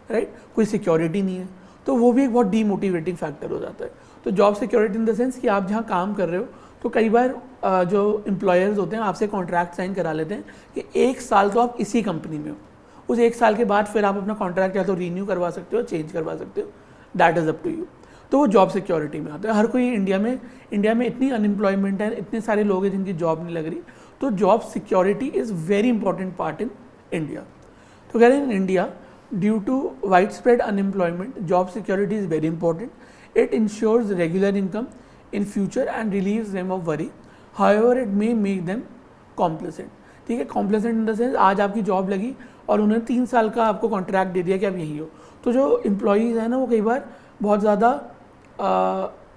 राइट, कोई सिक्योरिटी नहीं है, तो वो भी एक बहुत डीमोटिवेटिंग फैक्टर हो जाता है। तो job security in the sense कि आप जहाँ काम कर रहे हो, तो कई बार जो एम्प्लॉयर्स होते हैं आपसे कॉन्ट्रैक्ट साइन करा लेते हैं कि 1 साल तो आप इसी कंपनी में हो, उस 1 साल के बाद फिर आप अपना कॉन्ट्रैक्ट या तो रीन्यू करवा सकते हो, चेंज करवा सकते हो, that is up to you. तो वो जॉब सिक्योरिटी में आता है। हर कोई इंडिया में इतनी अनएम्प्लॉयमेंट है, इतने सारे लोग हैं जिनकी जॉब नहीं लग रही, तो job security is very important part in India. तो कह रहे हैं in India due to widespread unemployment, job security is very important, it ensures regular income in future and relieves them of worry, however it may make them complacent। ठीक है, complacent in the sense आज आपकी job लगी और उन्होंने 3 साल का आपको कॉन्ट्रैक्ट दे दिया कि आप यहीं हो, तो जो एम्प्लॉयज़ हैं ना वो कई बार बहुत ज़्यादा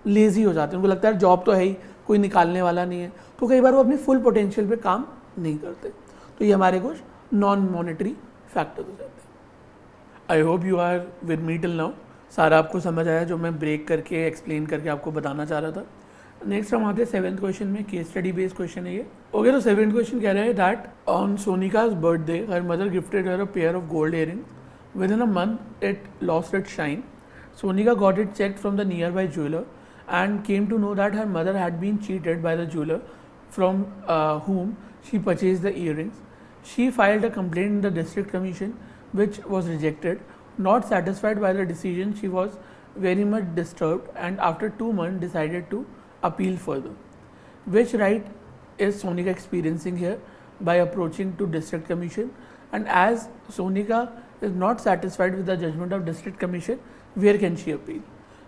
लेज़ी हो जाते हैं, उनको लगता है जॉब तो है ही, कोई निकालने वाला नहीं है, तो कई बार वो अपनी फुल पोटेंशियल पे काम नहीं करते। तो ये हमारे कुछ नॉन मॉनेटरी फैक्टर्स हो जाते हैं। I hope you are with me till now, सारा आपको समझ आया जो मैं ब्रेक करके एक्सप्लेन करके आपको बताना चाह रहा था। नेक्स्ट हम आते हैं 7th क्वेश्चन में, केस स्टडी बेस्ड क्वेश्चन है ये। ओके, तो 7th क्वेश्चन कह रहा है that on Sonika's birthday her mother gifted her a pair of gold earrings, within a month it lost its shine. Sonika got it checked from the nearby jeweller and came to know that her mother had been cheated by the jeweller from whom she purchased the earrings. She filed a complaint in the district commission which was rejected. Not satisfied by the decision, she was very much disturbed and after 2 months decided to appeal further. Which right is Sonika experiencing here by approaching to district commission? And as Sonika is not satisfied with the judgment of district commission, where can she appeal?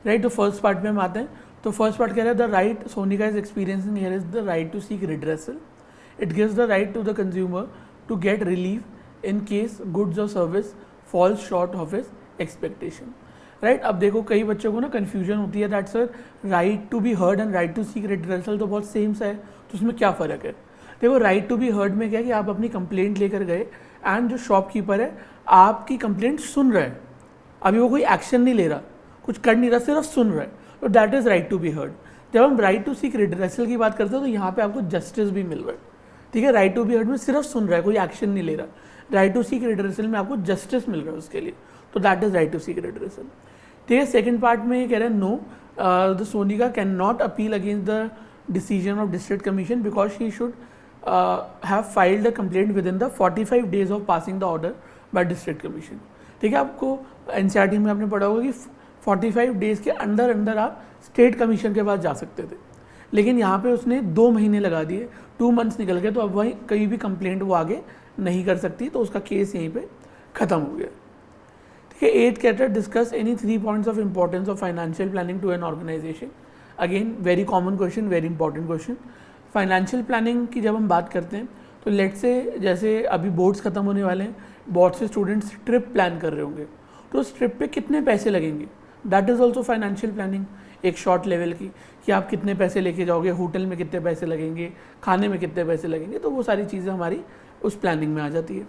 Right, तो first part में हम आते हैं। तो first part कह रहा है the right Sonika is experiencing here is the right to seek redressal. It gives the right to the consumer to get relief in case goods or service falls short of his expectation, right? अब देखो कई बच्चों को ना confusion होती है that sir right to be heard and right to seek redressal तो बहुत सेम सा है, तो उसमें क्या फ़र्क है? देखो राइट टू बी हर्ड में क्या है कि आप अपनी कंप्लेंट लेकर गए एंड जो शॉपकीपर है आपकी कंप्लेंट सुन रहा है, अभी वो कोई एक्शन नहीं ले रहा, कुछ कर नहीं रहा, सिर्फ सुन रहा है, तो that is right to be heard. जब हम राइट टू सीक रेड्रेसल की बात करते हैं तो यहाँ पे आपको जस्टिस भी मिल रहा है। ठीक है, राइट टू बी हर्ड में सिर्फ सुन रहा है, कोई एक्शन नहीं ले रहा। राइट टू सीक रेड्रेसल में आपको जस्टिस मिल रहा है उसके लिए, तो that is right to seek redressal. ठीक है, सेकंड पार्ट में ये कह रहे हैं no the Sonika can not appeal against the decision of district commission because she should have filed the complaint within the 45 days of passing the order by district commission. ठीक है, आपको NCERT में आपने पढ़ा होगा कि 45 days के अंदर अंदर आप स्टेट कमीशन के पास जा सकते थे, लेकिन यहाँ पे उसने 2 महीने लगा दिए, 2 months निकल गए, तो अब वही कहीं भी कंप्लेंट वो आगे नहीं कर सकती, तो उसका केस यहीं पे ख़त्म हो गया। ठीक है, 8th कहता है discuss any 3 points of importance of financial planning to an organisation. Again very common question, very important question. Financial planning की जब हम बात करते हैं तो लेट से जैसे अभी बोर्ड्स ख़त्म होने वाले हैं, बहुत से स्टूडेंट्स ट्रिप प्लान कर रहे होंगे, तो उस ट्रिप पे कितने पैसे लगेंगे, that is also financial planning, एक शॉर्ट लेवल की, कि आप कितने पैसे लेके जाओगे, होटल में कितने पैसे लगेंगे, खाने में कितने पैसे लगेंगे, तो वो सारी चीज़ें हमारी उस प्लानिंग में आ जाती है।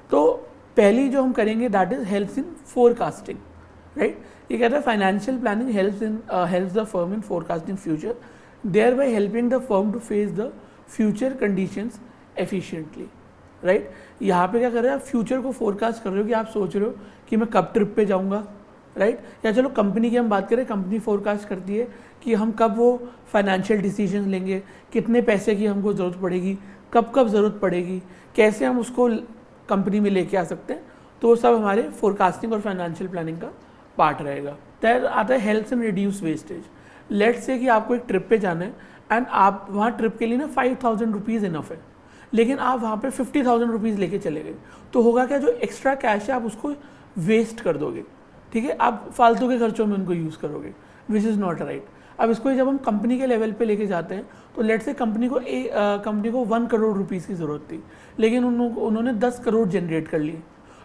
तो पहली जो हम करेंगे that is helps in forecasting, right. ये कहता है financial planning helps the firm in forecasting future, thereby helping the firm to face the future conditions efficiently, right. यहाँ पे क्या कर रहे हैं, आप फ्यूचर को फोरकास्ट कर रहे हो कि आप सोच रहे हो कि मैं कब ट्रिप पे जाऊँगा, राइट। या चलो कंपनी की हम बात करें, कंपनी फोरकास्ट करती है कि हम कब वो फाइनेंशियल डिसीजन लेंगे, कितने पैसे की हमको ज़रूरत पड़ेगी, कब कब ज़रूरत पड़ेगी, कैसे हम उसको कंपनी में लेके आ सकते हैं। तो वो सब हमारे फोरकास्टिंग और फाइनेंशियल प्लानिंग का पार्ट रहेगा। फिर आता है helps and reduce wastage. Let's say कि आपको एक ट्रिप पे जाना है एंड आप वहाँ ट्रिप के लिए ना 5,000 रुपीज़ इनफ है, लेकिन आप वहाँ पे 50,000 रुपीज़ लेके चले गए, तो होगा क्या, जो एक्स्ट्रा कैश है आप उसको वेस्ट कर दोगे, ठीक है, आप फालतू के खर्चों में उनको यूज़ करोगे, विच इज़ नॉट राइट। अब इसको जब हम कंपनी के लेवल पे लेके जाते हैं, तो लेट से कंपनी को 1 करोड़ रुपीज़ की ज़रूरत थी, लेकिन उन्होंने 10 करोड़ जनरेट कर लिए,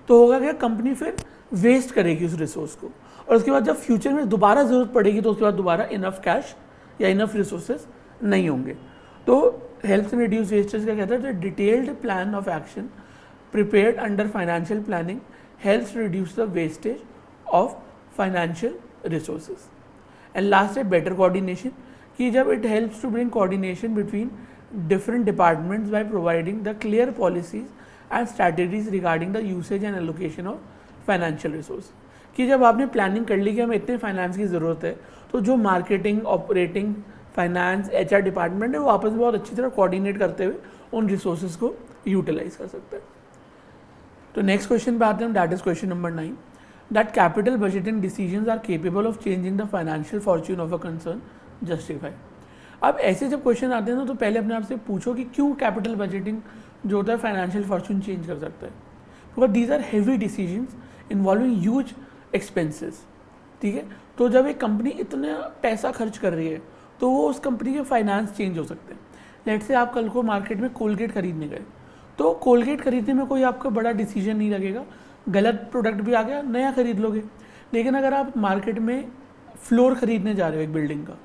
तो होगा क्या, कंपनी फिर वेस्ट करेगी उस रिसोर्स को, और उसके बाद जब फ्यूचर में दोबारा ज़रूरत पड़ेगी तो उसके बाद दोबारा इनफ कैश या इनफ रिसोर्सेज नहीं होंगे। तो हेल्प्स एंड रिड्यूस वेस्टेज का कहता है the detailed plan of action prepared under financial planning helps reduce the wastage of financial resources. And last है बेटर कोऑर्डिनेशन, कि जब it helps to bring coordination between different departments by providing the clear policies and strategies regarding the usage and allocation of financial resource. कि जब आपने planning कर ली कि हमें इतने फाइनेंस की ज़रूरत है, तो जो marketing, operating, finance, HR department है, वो आपस में बहुत अच्छी तरह कोऑर्डिनेट करते हुए उन रिसोर्सेज को यूटिलाइज कर सकते हैं। तो नेक्स्ट क्वेश्चन पे आते हैं, that is question number 9, that capital budgeting decisions are capable of changing the financial fortune of a concern justify. अब ऐसे जब क्वेश्चन आते हैं ना, तो पहले अपने आप से पूछो कि क्यों कैपिटल बजटिंग जो होता है फाइनेंशियल फॉर्च्यून चेंज कर सकता है। Because these are heavy decisions involving huge expenses, ठीक है। तो जब एक कंपनी इतना पैसा खर्च कर रही है, तो वो उस कंपनी के फाइनेंस चेंज हो सकते हैं। लेट से आप कल को मार्केट में कोलगेट खरीदने गए, तो कोलगेट खरीदने में कोई आपका बड़ा डिसीजन नहीं लगेगा, गलत प्रोडक्ट भी आ गया, नया खरीद लोगे। लेकिन अगर आप मार्केट में फ्लोर खरीदने जा रहे हो एक बिल्डिंग का,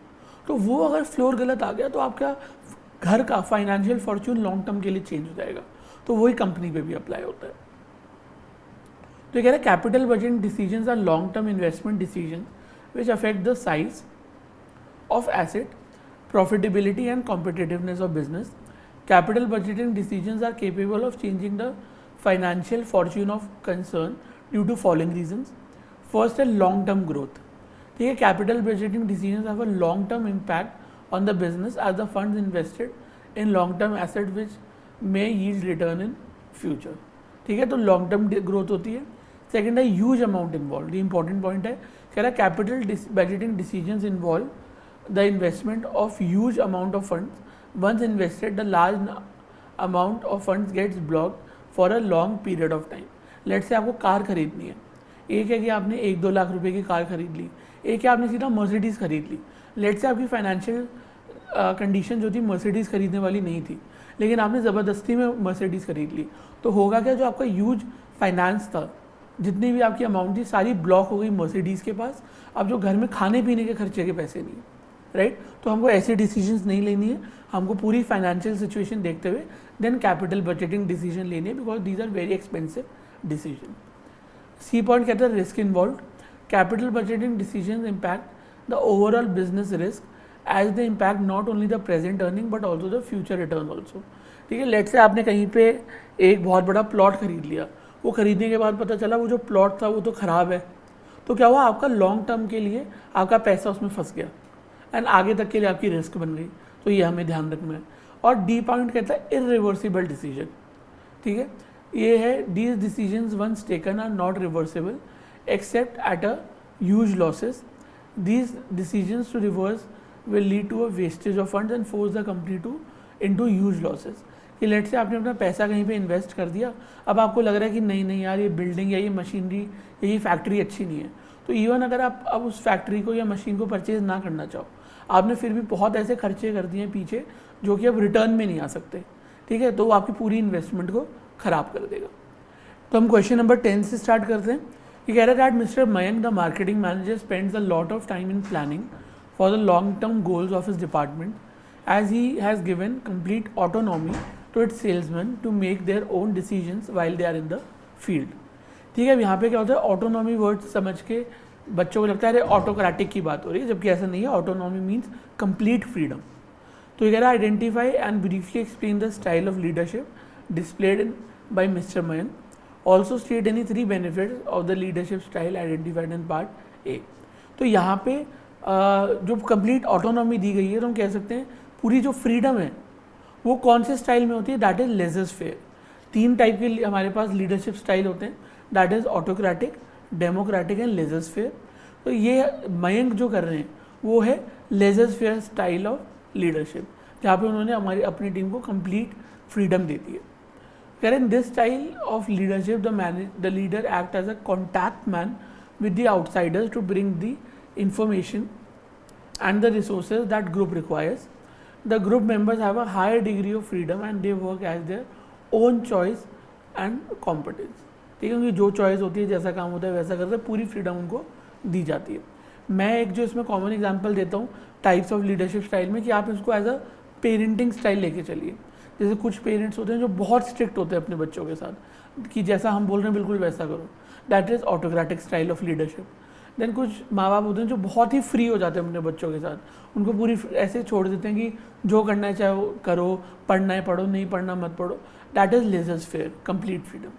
तो वो अगर फ्लोर गलत आ गया, तो आपका घर का फाइनेंशियल फॉर्च्यून लॉन्ग टर्म के लिए चेंज हो जाएगा। तो वही कंपनी पे भी अप्लाई होता है। तो ये कह रहा है capital budgeting decisions are long term investment decision which affect the size of asset, profitability and competitiveness of business. Capital budgeting decisions are capable of changing the financial fortune of concern due to following reasons. First है long term growth, ठीक है। Capital budgeting decisions have a long term impact on the business as the funds invested in long term asset which may yield return in future, ठीक है। तो long term growth होती है। Second है huge amount involved, ये important point है, कह रहा है capital budgeting decisions involve the investment of huge amount of funds. Once invested, the large amount of funds gets blocked for a long period of time. Let's say आपको car खरीदनी है, एक है कि आपने 1-2 लाख रुपए की कार खरीद ली, एक है आपने सीधा मर्सिडीज़ खरीद ली। लेट्स से आपकी फाइनेंशियल कंडीशन जो थी मर्सिडीज़ खरीदने वाली नहीं थी, लेकिन आपने ज़बरदस्ती में मर्सिडीज़ खरीद ली, तो होगा क्या, जो आपका ह्यूज फाइनेंस था, जितनी भी आपकी अमाउंट थी, सारी ब्लॉक हो गई मर्सिडीज़ के पास। अब जो घर में खाने पीने के खर्चे के पैसे नहीं, राइट। तो हमको ऐसी डिसीजंस नहीं लेनी है, हमको पूरी फाइनेंशियल सिचुएशन देखते हुए देन कैपिटल बजटिंग डिसीजन लेनी है, because these are very expensive decision. C point कहता है risk involve. Capital budgeting decision impact the overall business risk as the impact not only the present earning but also the future return also, ठीक है। Late से आपने कहीं पे एक बहुत बड़ा प्लॉट खरीद लिया, वो खरीदने के बाद पता चला वो जो प्लॉट था वो तो ख़राब है, तो क्या हुआ, आपका लॉन्ग टर्म के लिए आपका पैसा उसमें फंस गया एंड आगे तक के लिए आपकी रिस्क बन गई। तो ये हमें ध्यान रखना है। और डी पॉइंट कहता है इरिवर्सिबल डिसीजन, ठीक है। ये है these decisions once taken are not reversible except at a huge losses. These decisions to reverse will lead to a wastage of funds and force the company to into huge losses. कि let से आपने अपना पैसा कहीं पे invest कर दिया, अब आपको लग रहा है कि नहीं यार, ये बिल्डिंग या ये मशीनरी या ये फैक्ट्री अच्छी नहीं है, तो इवन अगर आप अब उस फैक्ट्री को या मशीन को परचेज ना करना चाहो, आपने फिर भी बहुत ऐसे खर्चे कर दिए पीछे जो कि अब रिटर्न में नहीं आ सकते, ठीक है। तो वो आपकी पूरी इन्वेस्टमेंट को ख़राब कर देगा। तो हम क्वेश्चन नंबर 10 से स्टार्ट करते हैं। ये कह रहा है that mister Mayank the marketing manager spends a lot of time in planning for the long term goals of his department as he has given complete autonomy to its salesmen to make their own decisions while they are in the field. ठीक है, यहाँ पे क्या होता है, autonomy word समझ के बच्चों को लगता है अरे ऑटोक्रेटिक की बात हो रही है, जबकि ऐसा नहीं है. Autonomy means complete freedom. तो ये कह रहा है identify and briefly explain the style of leadership displayed bye mister Mayank. Also state any 3 benefits of the leadership style identified in part A. तो यहाँ पे जो कंप्लीट ऑटोनॉमी दी गई है तो हम कह सकते हैं पूरी जो फ्रीडम है वो कौन से स्टाइल में होती है, that is laissez faire. 3 type के हमारे पास लीडरशिप स्टाइल होते हैं, that is autocratic, democratic and laissez faire. तो ये मयंक जो कर रहे हैं वो है laissez faire style of leadership, जहाँ पे उन्होंने हमारी अपनी टीम को कंप्लीट फ्रीडम दे दी है. कह रहे हैं this style of leadership the leader act as a contact man with the outsiders to bring the information and the resources that group requires. The group members have a higher degree of freedom and they work as their own choice and competence. ठीक है, उनकी जो choice होती है, जैसा काम होता है वैसा करते हैं, पूरी फ्रीडम उनको दी जाती है. मैं एक जो इसमें कॉमन एग्जांपल देता हूँ टाइप्स ऑफ लीडरशिप स्टाइल में, कि आप इसको एज अ पेरेंटिंग स्टाइल लेके चलिए. जैसे कुछ पेरेंट्स होते हैं जो बहुत स्ट्रिक्ट होते हैं अपने बच्चों के साथ, कि जैसा हम बोल रहे हैं बिल्कुल वैसा करो, that is autocratic style of leadership. Then कुछ माँ बाप होते हैं जो बहुत ही फ्री हो जाते हैं अपने बच्चों के साथ, उनको पूरी ऐसे छोड़ देते हैं कि जो करना है चाहे वो करो, पढ़ना है पढ़ो, नहीं पढ़ना मत पढ़ो, that is laissez faire, complete freedom.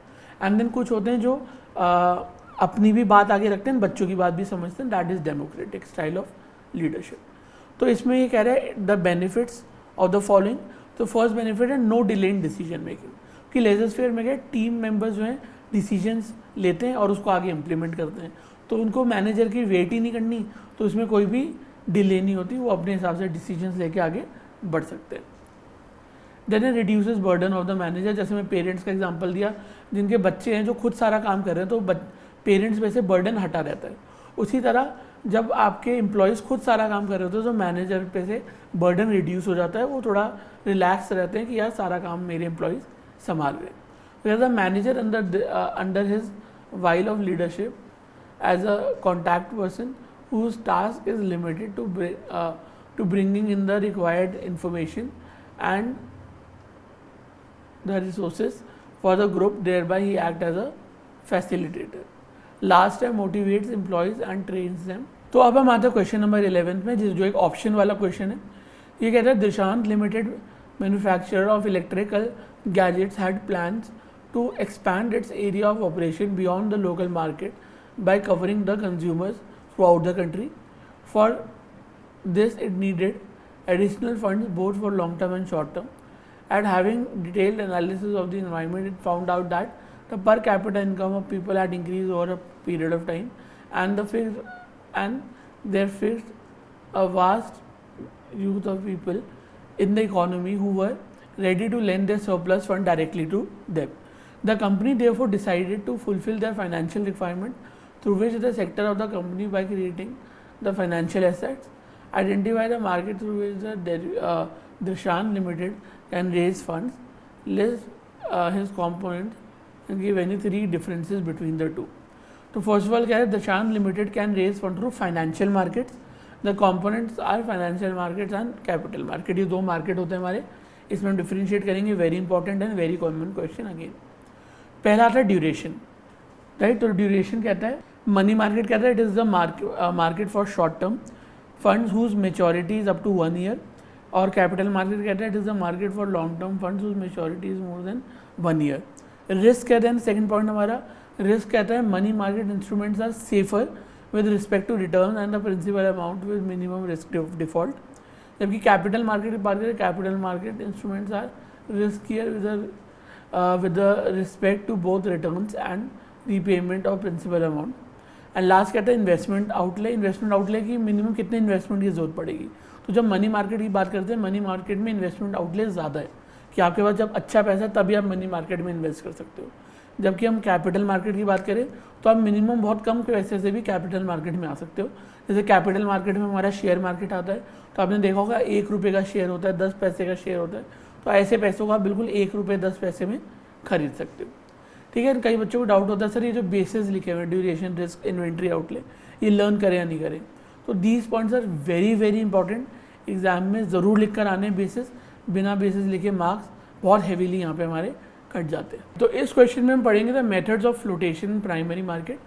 And then कुछ होते हैं जो अपनी भी बात आगे रखते हैं, बच्चों की बात भी समझते हैं, that is democratic style of leadership. तो इसमें ये कह रहे हैं the benefits of the following. तो फर्स्ट बेनिफिट है no delay in decision making, कि लेजर्स फेयर में क्या टीम मेंबर्स जो हैं डिसीजंस लेते हैं और उसको आगे इम्प्लीमेंट करते हैं, तो उनको मैनेजर की वेट ही नहीं करनी, तो इसमें कोई भी डिले नहीं होती, वो अपने हिसाब से डिसीजंस लेके आगे बढ़ सकते हैं. Then it reduces burden of the manager. जैसे मैं पेरेंट्स का एग्जांपल दिया, जिनके बच्चे हैं जो खुद सारा काम कर रहे हैं, तो पेरेंट्स में से बर्डन हटा रहता है. उसी तरह जब आपके एम्प्लॉयज़ खुद सारा काम कर रहे होते हैं तो मैनेजर पे से बर्डन रिड्यूस हो जाता है, वो थोड़ा रिलैक्स रहते हैं कि यार सारा काम मेरे एम्प्लॉयज़ संभाल रहे हैं. The manager under his while of leadership as a contact person whose task is limited to bringing in the required information and the resources for the group, thereby he act as a facilitator. Last time motivates employees and trains them. तो अब हम आते हैं question number 11 में, जो एक option वाला question है. ये कहता है Dishant limited manufacturer of electrical gadgets had plans to expand its area of operation beyond the local market by covering the consumers throughout the country. For this it needed additional funds both for long term and short term. And having detailed analysis of the environment, it found out that the per capita income of people had increased over a period of time, and there fixed a vast youth of people in the economy who were ready to lend their surplus fund directly to them. The company therefore decided to fulfill their financial requirement through which the sector of the company, by creating the financial assets, identify the market through which the Drishan Limited can raise funds, list his components and give any 3 differences between the two. So first of all, क्या है, Drishan Limited can raise fund through financial markets. The components are financial markets and capital market. ये 2 market होते हैं हमारे, इसमें हम differentiate करेंगे. Very important and very common question again. पहला आता है ड्यूरेशन, राइट. तो ड्यूरेशन कहता है, मनी मार्केट कहता है it is the market for short term funds whose maturity is up to 1 year. और कैपिटल मार्केट कहता है it is the market for long term funds whose maturity is more than 1 year. Risk कहते हैं, second point हमारा risk कहता है money market instruments are safer with respect to return and the principal amount with minimum risk default. जबकि capital market की बात करें, capital market instruments are riskier with respect to both returns and repayment of principal amount. And last कहता है investment outlay. Investment outlay की minimum कितने investment की जरूरत पड़ेगी. तो जब मनी मार्केट की बात करते हैं, मनी मार्केट में इन्वेस्टमेंट आउटले ज़्यादा है, कि आपके पास जब अच्छा पैसा है तभी आप मनी मार्केट में इन्वेस्ट कर सकते हो. जबकि हम कैपिटल मार्केट की बात करें तो आप मिनिमम बहुत कम पैसे से भी कैपिटल मार्केट में आ सकते हो. जैसे कैपिटल मार्केट में हमारा शेयर मार्केट आता है, तो आपने देखा होगा 1 रुपये का शेयर होता है, 10 पैसे का शेयर होता है. तो ऐसे पैसों को आप बिल्कुल 1 रुपये 10 पैसे में खरीद सकते हो. ठीक है। कई बच्चों को डाउट होता है सर ये जो बेसिस लिखे हुए हैं ड्यूरेशन, रिस्क, इन्वेंट्री, आउटले, ये लर्न करें या नहीं करें। तो these points are very very important, exam में ज़रूर लिख कर आने बेसिस, बिना बेसिस लिखे मार्क्स बहुत हैवीली यहाँ पे हमारे कट जाते हैं। तो इस क्वेश्चन में हम पढ़ेंगे the methods of flotation in primary market.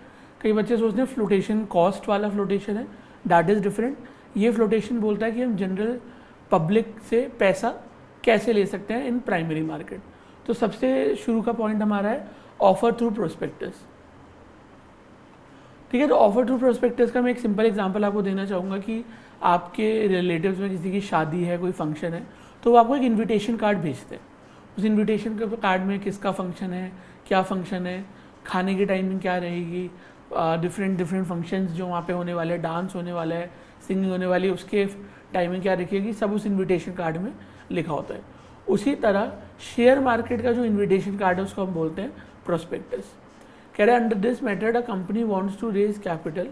कई बच्चे सोचते हैं फ्लोटेशन कॉस्ट वाला फ्लोटेशन है, दैट इज़ डिफरेंट। ये फ्लोटेशन बोलता है कि हम जनरल पब्लिक से पैसा कैसे ले सकते हैं इन प्राइमरी मार्केट। तो सबसे शुरू का पॉइंट हमारा है ऑफर थ्रू प्रोस्पेक्टस। ठीक है, तो ऑफर थ्रू प्रोस्पेक्टस का मैं एक सिंपल एग्जांपल आपको देना चाहूँगा कि आपके रिलेटिव्स में किसी की शादी है, कोई फंक्शन है, तो वो आपको एक इनविटेशन कार्ड भेजते हैं। उस इनविटेशन कार्ड में किसका फंक्शन है, क्या फंक्शन है, खाने की टाइमिंग क्या रहेगी, डिफरेंट फंक्शंस जो वहाँ पे होने वाले हैं, डांस होने वाला है, सिंगिंग होने वाली है, उसके टाइमिंग क्या रखेगी, सब उस इनविटेशन कार्ड में लिखा होता है। उसी तरह शेयर मार्केट का जो इनविटेशन कार्ड है उसको हम बोलते हैं प्रोस्पेक्टस। कह रहे हैं under this method a company wants to raise capital,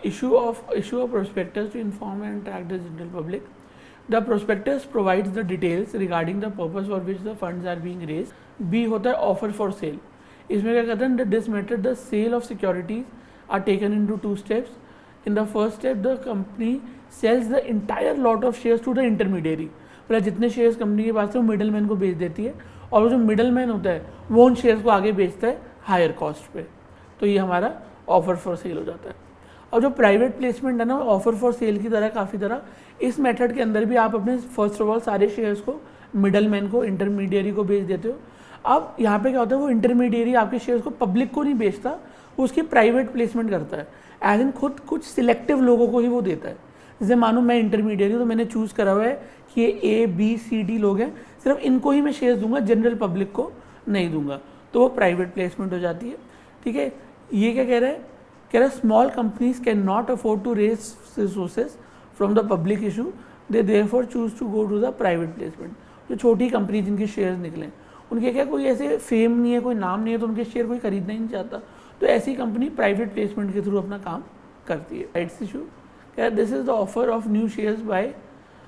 issue a prospectus to inform and attract the general public. The prospectus provides the details regarding the purpose for which the funds are being raised. B होता है offer for sale। इसमें क्या कहते हैं, under this method the sale of securities are taken into two steps. In the first step the company sells the entire lot of shares to the intermediary। पहले जितने shares company के पास है वो middle man को बेच देती है, और वो जो मिडल मैन होता है वो उन शेयर्स को आगे बेचता है हायर कॉस्ट पे। तो ये हमारा ऑफर फॉर सेल हो जाता है। और जो प्राइवेट प्लेसमेंट है ना, ऑफर फॉर सेल की तरह काफ़ी तरह, इस मेथड के अंदर भी आप अपने फर्स्ट ऑफ ऑल सारे शेयर्स को मिडल मैन को, इंटरमीडियरी को बेच देते हो। अब यहाँ पे क्या होता है, वो इंटरमीडियरी आपके शेयर्स को पब्लिक को नहीं बेचता, वो उसकी प्राइवेट प्लेसमेंट करता है, एज इन खुद कुछ सिलेक्टिव लोगों को ही वो देता है। जैसे मानो मैं इंटरमीडियरी हूँ तो मैंने चूज़ करा हुआ है कि ये A B C D लोग हैं, सिर्फ इनको ही मैं शेयर्स दूंगा, जनरल पब्लिक को नहीं दूंगा, तो वो प्राइवेट प्लेसमेंट हो जाती है। ठीक है, ये क्या कह रहा है, कह रहा है small companies can not afford to raise resources from the public issue, they therefore choose to go to the private placement. जो छोटी कंपनी जिनके शेयर्स निकले, उनके क्या कोई ऐसे फेम नहीं है, कोई नाम नहीं है, तो उनके शेयर कोई खरीदना ही नहीं चाहता, तो ऐसी कंपनी प्राइवेट प्लेसमेंट के थ्रू अपना काम करती है। राइट्स इशू क्या, this is the offer of new shares by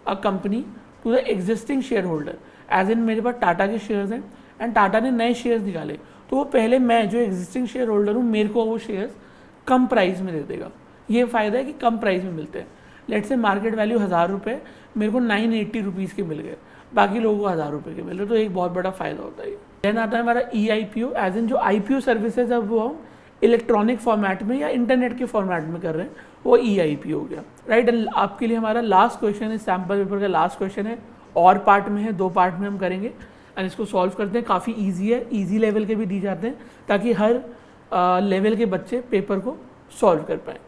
a company to the existing share holder. As in मेरे पास टाटा के शेयर्स हैं एंड टाटा ने नए शेयर्स निकाले, तो वो पहले मैं जो एग्जिस्टिंग शेयर होल्डर हूँ मेरे को वो शेयर्स कम प्राइस में दे देगा। ये फ़ायदा है कि कम प्राइस में मिलते हैं। लेट से मार्केट वैल्यू 1000 रुपये, मेरे को 980 रुपीज़ के मिल गए, बाकी लोगों को 1000 रुपये के मिल रहे, तो एक बहुत बड़ा फ़ायदा होता है। देन आता है हमारा EIPO, एज इन जो IPO सर्विसेज है वो हम इलेक्ट्रॉनिक फॉर्मेट में या इंटरनेट के फॉर्मेट में कर रहे हैं, वो EIPO हो गया। राइट, आपके लिए हमारा लास्ट क्वेश्चन है, सैम्पल पेपर का लास्ट क्वेश्चन है, और पार्ट में है, 2 पार्ट में हम करेंगे एंड इसको सॉल्व करते हैं। काफ़ी ईजी है, ईजी लेवल के भी दी जाते हैं ताकि हर लेवल के बच्चे पेपर को सॉल्व कर पाएँ।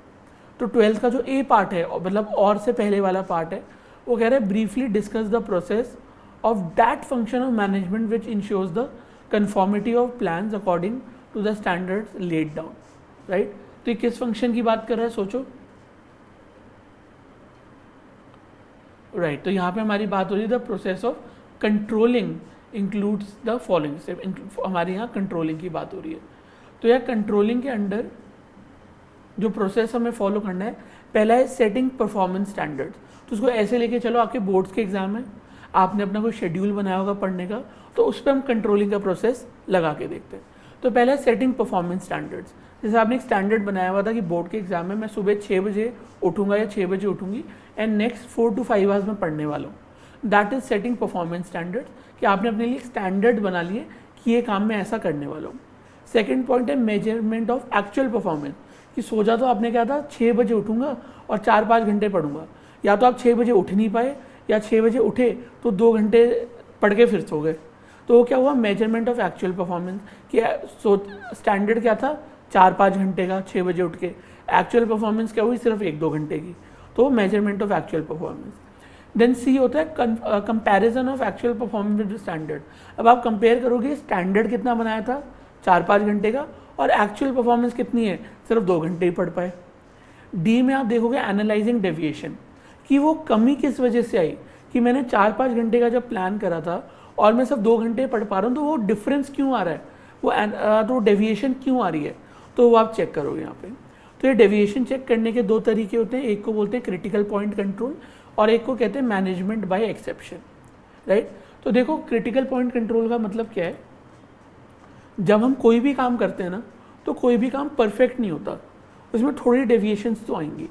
तो 12th का जो A पार्ट है, मतलब और से पहले वाला पार्ट है, वो कह रहा है briefly discuss the process of that function of management which ensures the conformity of plans according to the standards laid down. Right, तो ये किस फंक्शन की बात कर रहा है, सोचो। राइट, तो यहाँ पे हमारी बात हो रही है the process of controlling includes the following step. हमारे यहाँ कंट्रोलिंग की बात हो रही है। तो यह कंट्रोलिंग के अंडर जो प्रोसेस हमें फॉलो करना है, पहला है सेटिंग परफॉर्मेंस स्टैंडर्ड्स। तो उसको ऐसे लेके चलो, आपके बोर्ड्स के एग्जाम है, आपने अपना कोई शेड्यूल बनाया होगा पढ़ने का, तो उस पर हम कंट्रोलिंग का प्रोसेस लगा के देखते हैं। तो पहला है सेटिंग परफॉर्मेंस स्टैंडर्ड्स। जैसे आपने एक स्टैंडर्ड बनाया हुआ था कि बोर्ड के एग्जाम में मैं सुबह 6 बजे उठूंगा या 6 बजे उठूंगी एंड नेक्स्ट 4 to 5 आवर्स में पढ़ने वाला हूँ। That is setting performance standards, कि आपने अपने लिए स्टैंडर्ड बना लिए कि ये काम मैं ऐसा करने वाला हूँ। सेकेंड पॉइंट है मेजरमेंट ऑफ एक्चुअल परफॉर्मेंस, कि सोचा तो आपने क्या था 6 बजे उठूंगा और 4-5 घंटे पढ़ूंगा, या तो आप 6 बजे उठ नहीं पाए या 6 बजे उठे तो 2 घंटे पढ़ के फिर सो गए, तो वो क्या हुआ, मेजरमेंट ऑफ एक्चुअल परफॉर्मेंस। कि स्टैंडर्ड क्या था 4-5 घंटे का 6 बजे उठ के, एक्चुअल परफॉर्मेंस क्या हुई सिर्फ 1-2 घंटे की, तो measurement of actual performance. Then C होता है comparison of actual performance with standard. अब आप कंपेयर करोगे स्टैंडर्ड कितना बनाया था 4-5 घंटे का, और एक्चुअल परफॉर्मेंस कितनी है, सिर्फ 2 घंटे ही पढ़ पाए। डी में आप देखोगे एनालाइजिंग डेविएशन, कि वो कमी किस वजह से आई, कि मैंने 4-5 घंटे का जब प्लान करा था और मैं सिर्फ 2 घंटे पढ़ पा रहा हूँ, तो वो डिफरेंस क्यों आ रहा है, वो डेविएशन क्यों आ रही है, तो वो आप चेक करोगे यहाँ पे। तो ये डेविएशन चेक करने के 2 तरीके होते हैं, एक को बोलते हैं क्रिटिकल पॉइंट कंट्रोल और एक को कहते हैं मैनेजमेंट बाय एक्सेप्शन। राइट, तो देखो क्रिटिकल पॉइंट कंट्रोल का मतलब क्या है, जब हम कोई भी काम करते हैं ना, तो कोई भी काम परफेक्ट नहीं होता, उसमें थोड़ी डेविएशंस तो आएंगी।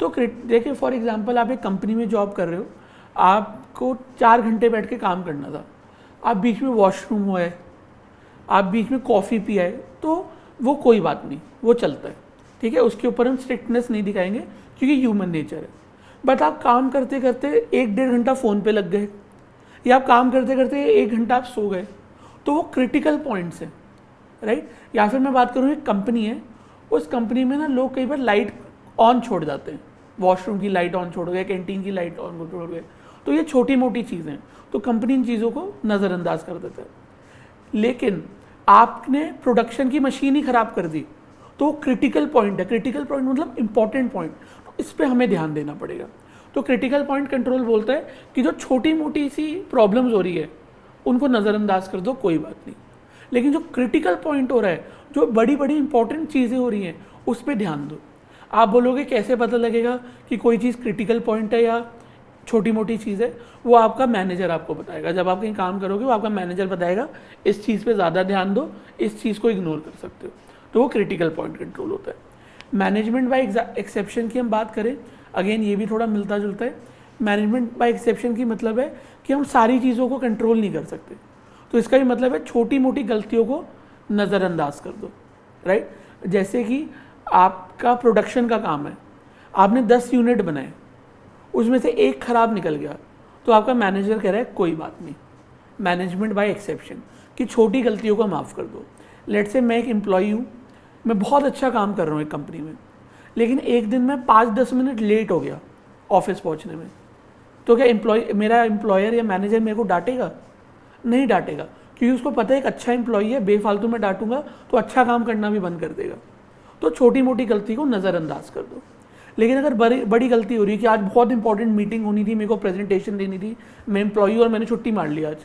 तो देखिए फॉर एग्जांपल आप एक कंपनी में जॉब कर रहे हो, आपको 4 घंटे बैठ के काम करना था, आप बीच में वॉशरूम हुए, आप बीच में कॉफ़ी पियाए, तो वो कोई बात नहीं, वो चलता है, ठीक है, उसके ऊपर हम स्ट्रिक्टनेस नहीं दिखाएंगे क्योंकि ह्यूमन नेचर है। बट आप काम करते करते 1-1.5 घंटा फ़ोन पे लग गए, या आप काम करते करते 1 घंटा आप सो गए, तो वो क्रिटिकल पॉइंट्स हैं, राइट। या फिर मैं बात करूँ, एक कंपनी है, उस कंपनी में ना लोग कई बार लाइट ऑन छोड़ जाते हैं, वॉशरूम की लाइट ऑन छोड़ गए, कैंटीन की लाइट ऑन छोड़ गए, तो ये छोटी मोटी चीज़ें हैं, तो कंपनी इन चीज़ों को नज़रअंदाज कर देता है। लेकिन आपने प्रोडक्शन की मशीन ही ख़राब कर दी, तो क्रिटिकल पॉइंट है, क्रिटिकल पॉइंट मतलब इंपॉर्टेंट पॉइंट, तो इस पर हमें ध्यान देना पड़ेगा। तो क्रिटिकल पॉइंट कंट्रोल बोलता है कि जो छोटी मोटी सी प्रॉब्लम्स हो रही है उनको नज़रअंदाज कर दो, कोई बात नहीं, लेकिन जो क्रिटिकल पॉइंट हो रहा है, जो बड़ी बड़ी इंपॉर्टेंट चीज़ें हो रही हैं, उस पर ध्यान दो। आप बोलोगे कैसे पता लगेगा कि कोई चीज़ क्रिटिकल पॉइंट है या छोटी मोटी चीज़ है? वो आपका मैनेजर आपको बताएगा। जब आप कहीं काम करोगे, वो आपका मैनेजर बताएगा इस चीज़ पे ज़्यादा ध्यान दो, इस चीज़ को इग्नोर कर सकते हो, तो वो क्रिटिकल पॉइंट कंट्रोल होता है। मैनेजमेंट बाय एक्सेप्शन की हम बात करें, अगेन ये भी थोड़ा मिलता जुलता है। मैनेजमेंट बाय एक्सेप्शन की मतलब है कि हम सारी चीज़ों को कंट्रोल नहीं कर सकते, तो इसका भी मतलब है छोटी मोटी गलतियों को नज़रअंदाज कर दो, राइट। जैसे कि आपका प्रोडक्शन का काम है, आपने 10 यूनिट बनाए, उसमें से एक ख़राब निकल गया, तो आपका मैनेजर कह रहा है कोई बात नहीं, मैनेजमेंट बाय एक्सेप्शन, कि छोटी गलतियों को माफ़ कर दो। लेट्स से मैं एक एम्प्लॉई हूँ, मैं बहुत अच्छा काम कर रहा हूँ एक कंपनी में, लेकिन एक दिन मैं 5-10 मिनट लेट हो गया ऑफिस पहुँचने में, तो क्या मेरा एम्प्लॉयर या मैनेजर मेरे को डांटेगा? नहीं डांटेगा, क्योंकि उसको पता है एक अच्छा एम्प्लॉई है, बेफालतू में डांटूंगा तो अच्छा काम करना भी बंद कर देगा। तो छोटी मोटी गलती को नज़रअंदाज कर दो। लेकिन अगर बड़ी गलती हो रही है कि आज बहुत इंपॉर्टेंट मीटिंग होनी थी, मेरे को प्रेजेंटेशन देनी थी, मैं एम्प्लॉई और मैंने छुट्टी मार ली आज,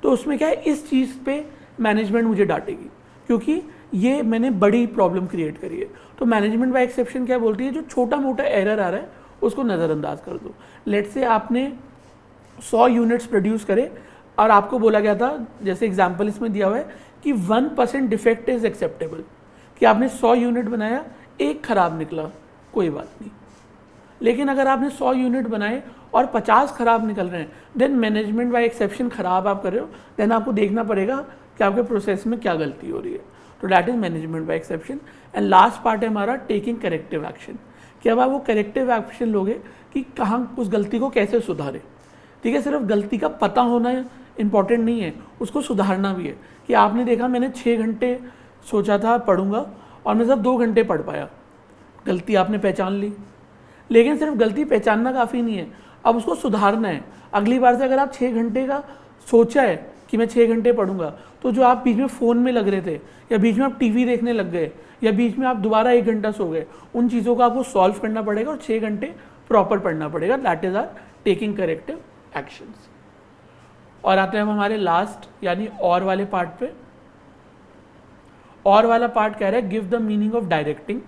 तो उसमें क्या है, इस चीज़ पे मैनेजमेंट मुझे डांटेगी क्योंकि ये मैंने बड़ी प्रॉब्लम क्रिएट करी है। तो मैनेजमेंट बाय एक्सेप्शन क्या बोलती है, जो छोटा मोटा एरर आ रहा है उसको नज़रअंदाज कर दो। लेट्स से आपने 100 यूनिट्स प्रोड्यूस करे और आपको बोला गया था, जैसे एग्जाम्पल इसमें दिया हुआ है कि 1% डिफेक्ट इज़ एक्सेप्टेबल, कि आपने 100 यूनिट बनाया, एक ख़राब निकला, कोई बात नहीं। लेकिन अगर आपने 100 यूनिट बनाए और 50 ख़राब निकल रहे हैं, देन मैनेजमेंट बाय एक्सेप्शन ख़राब आप कर रहे हो, देन आपको देखना पड़ेगा कि आपके प्रोसेस में क्या गलती हो रही है। तो that is management by exception. And last part है हमारा टेकिंग करेक्टिव एक्शन, कि अब आप वो करेक्टिव एक्शन लोगे कि कहाँ उस गलती को कैसे सुधारें। ठीक है, सिर्फ गलती का पता होना इंपॉर्टेंट नहीं है, उसको सुधारना भी है। कि आपने देखा मैंने 6 घंटे सोचा था पढ़ूंगा और मैं सिर्फ 2 घंटे पढ़ पाया, गलती आपने पहचान ली। लेकिन सिर्फ गलती पहचानना काफ़ी नहीं है, अब उसको सुधारना है। अगली बार से अगर आप 6 घंटे का सोचा है कि मैं 6 घंटे पढ़ूंगा, तो जो आप बीच में फ़ोन में लग रहे थे, या बीच में आप टीवी देखने लग गए, या बीच में आप दोबारा 1 घंटा सो गए, उन चीज़ों को आपको सॉल्व करना पड़ेगा और 6 घंटे प्रॉपर पढ़ना पड़ेगा। That is are taking corrective actions. और आते हैं हम हमारे लास्ट यानी और वाले पार्ट पे। और वाला पार्ट कह रहा है give the meaning of directing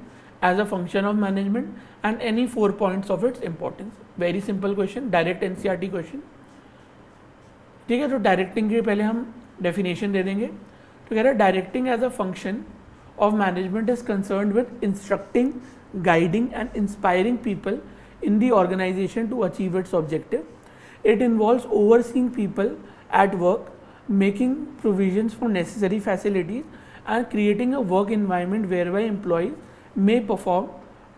as a function of management and any 4 points of its importance. Very simple question, direct NCERT question. ठीक है, तो डायरेक्टिंग के पहले हम डेफिनेशन दे देंगे। तो कह रहा है directing as a function of management is concerned with instructing, guiding and inspiring people in the organization to achieve its objective. It involves overseeing people at work, making provisions for necessary facilities and creating a work environment whereby employees may perform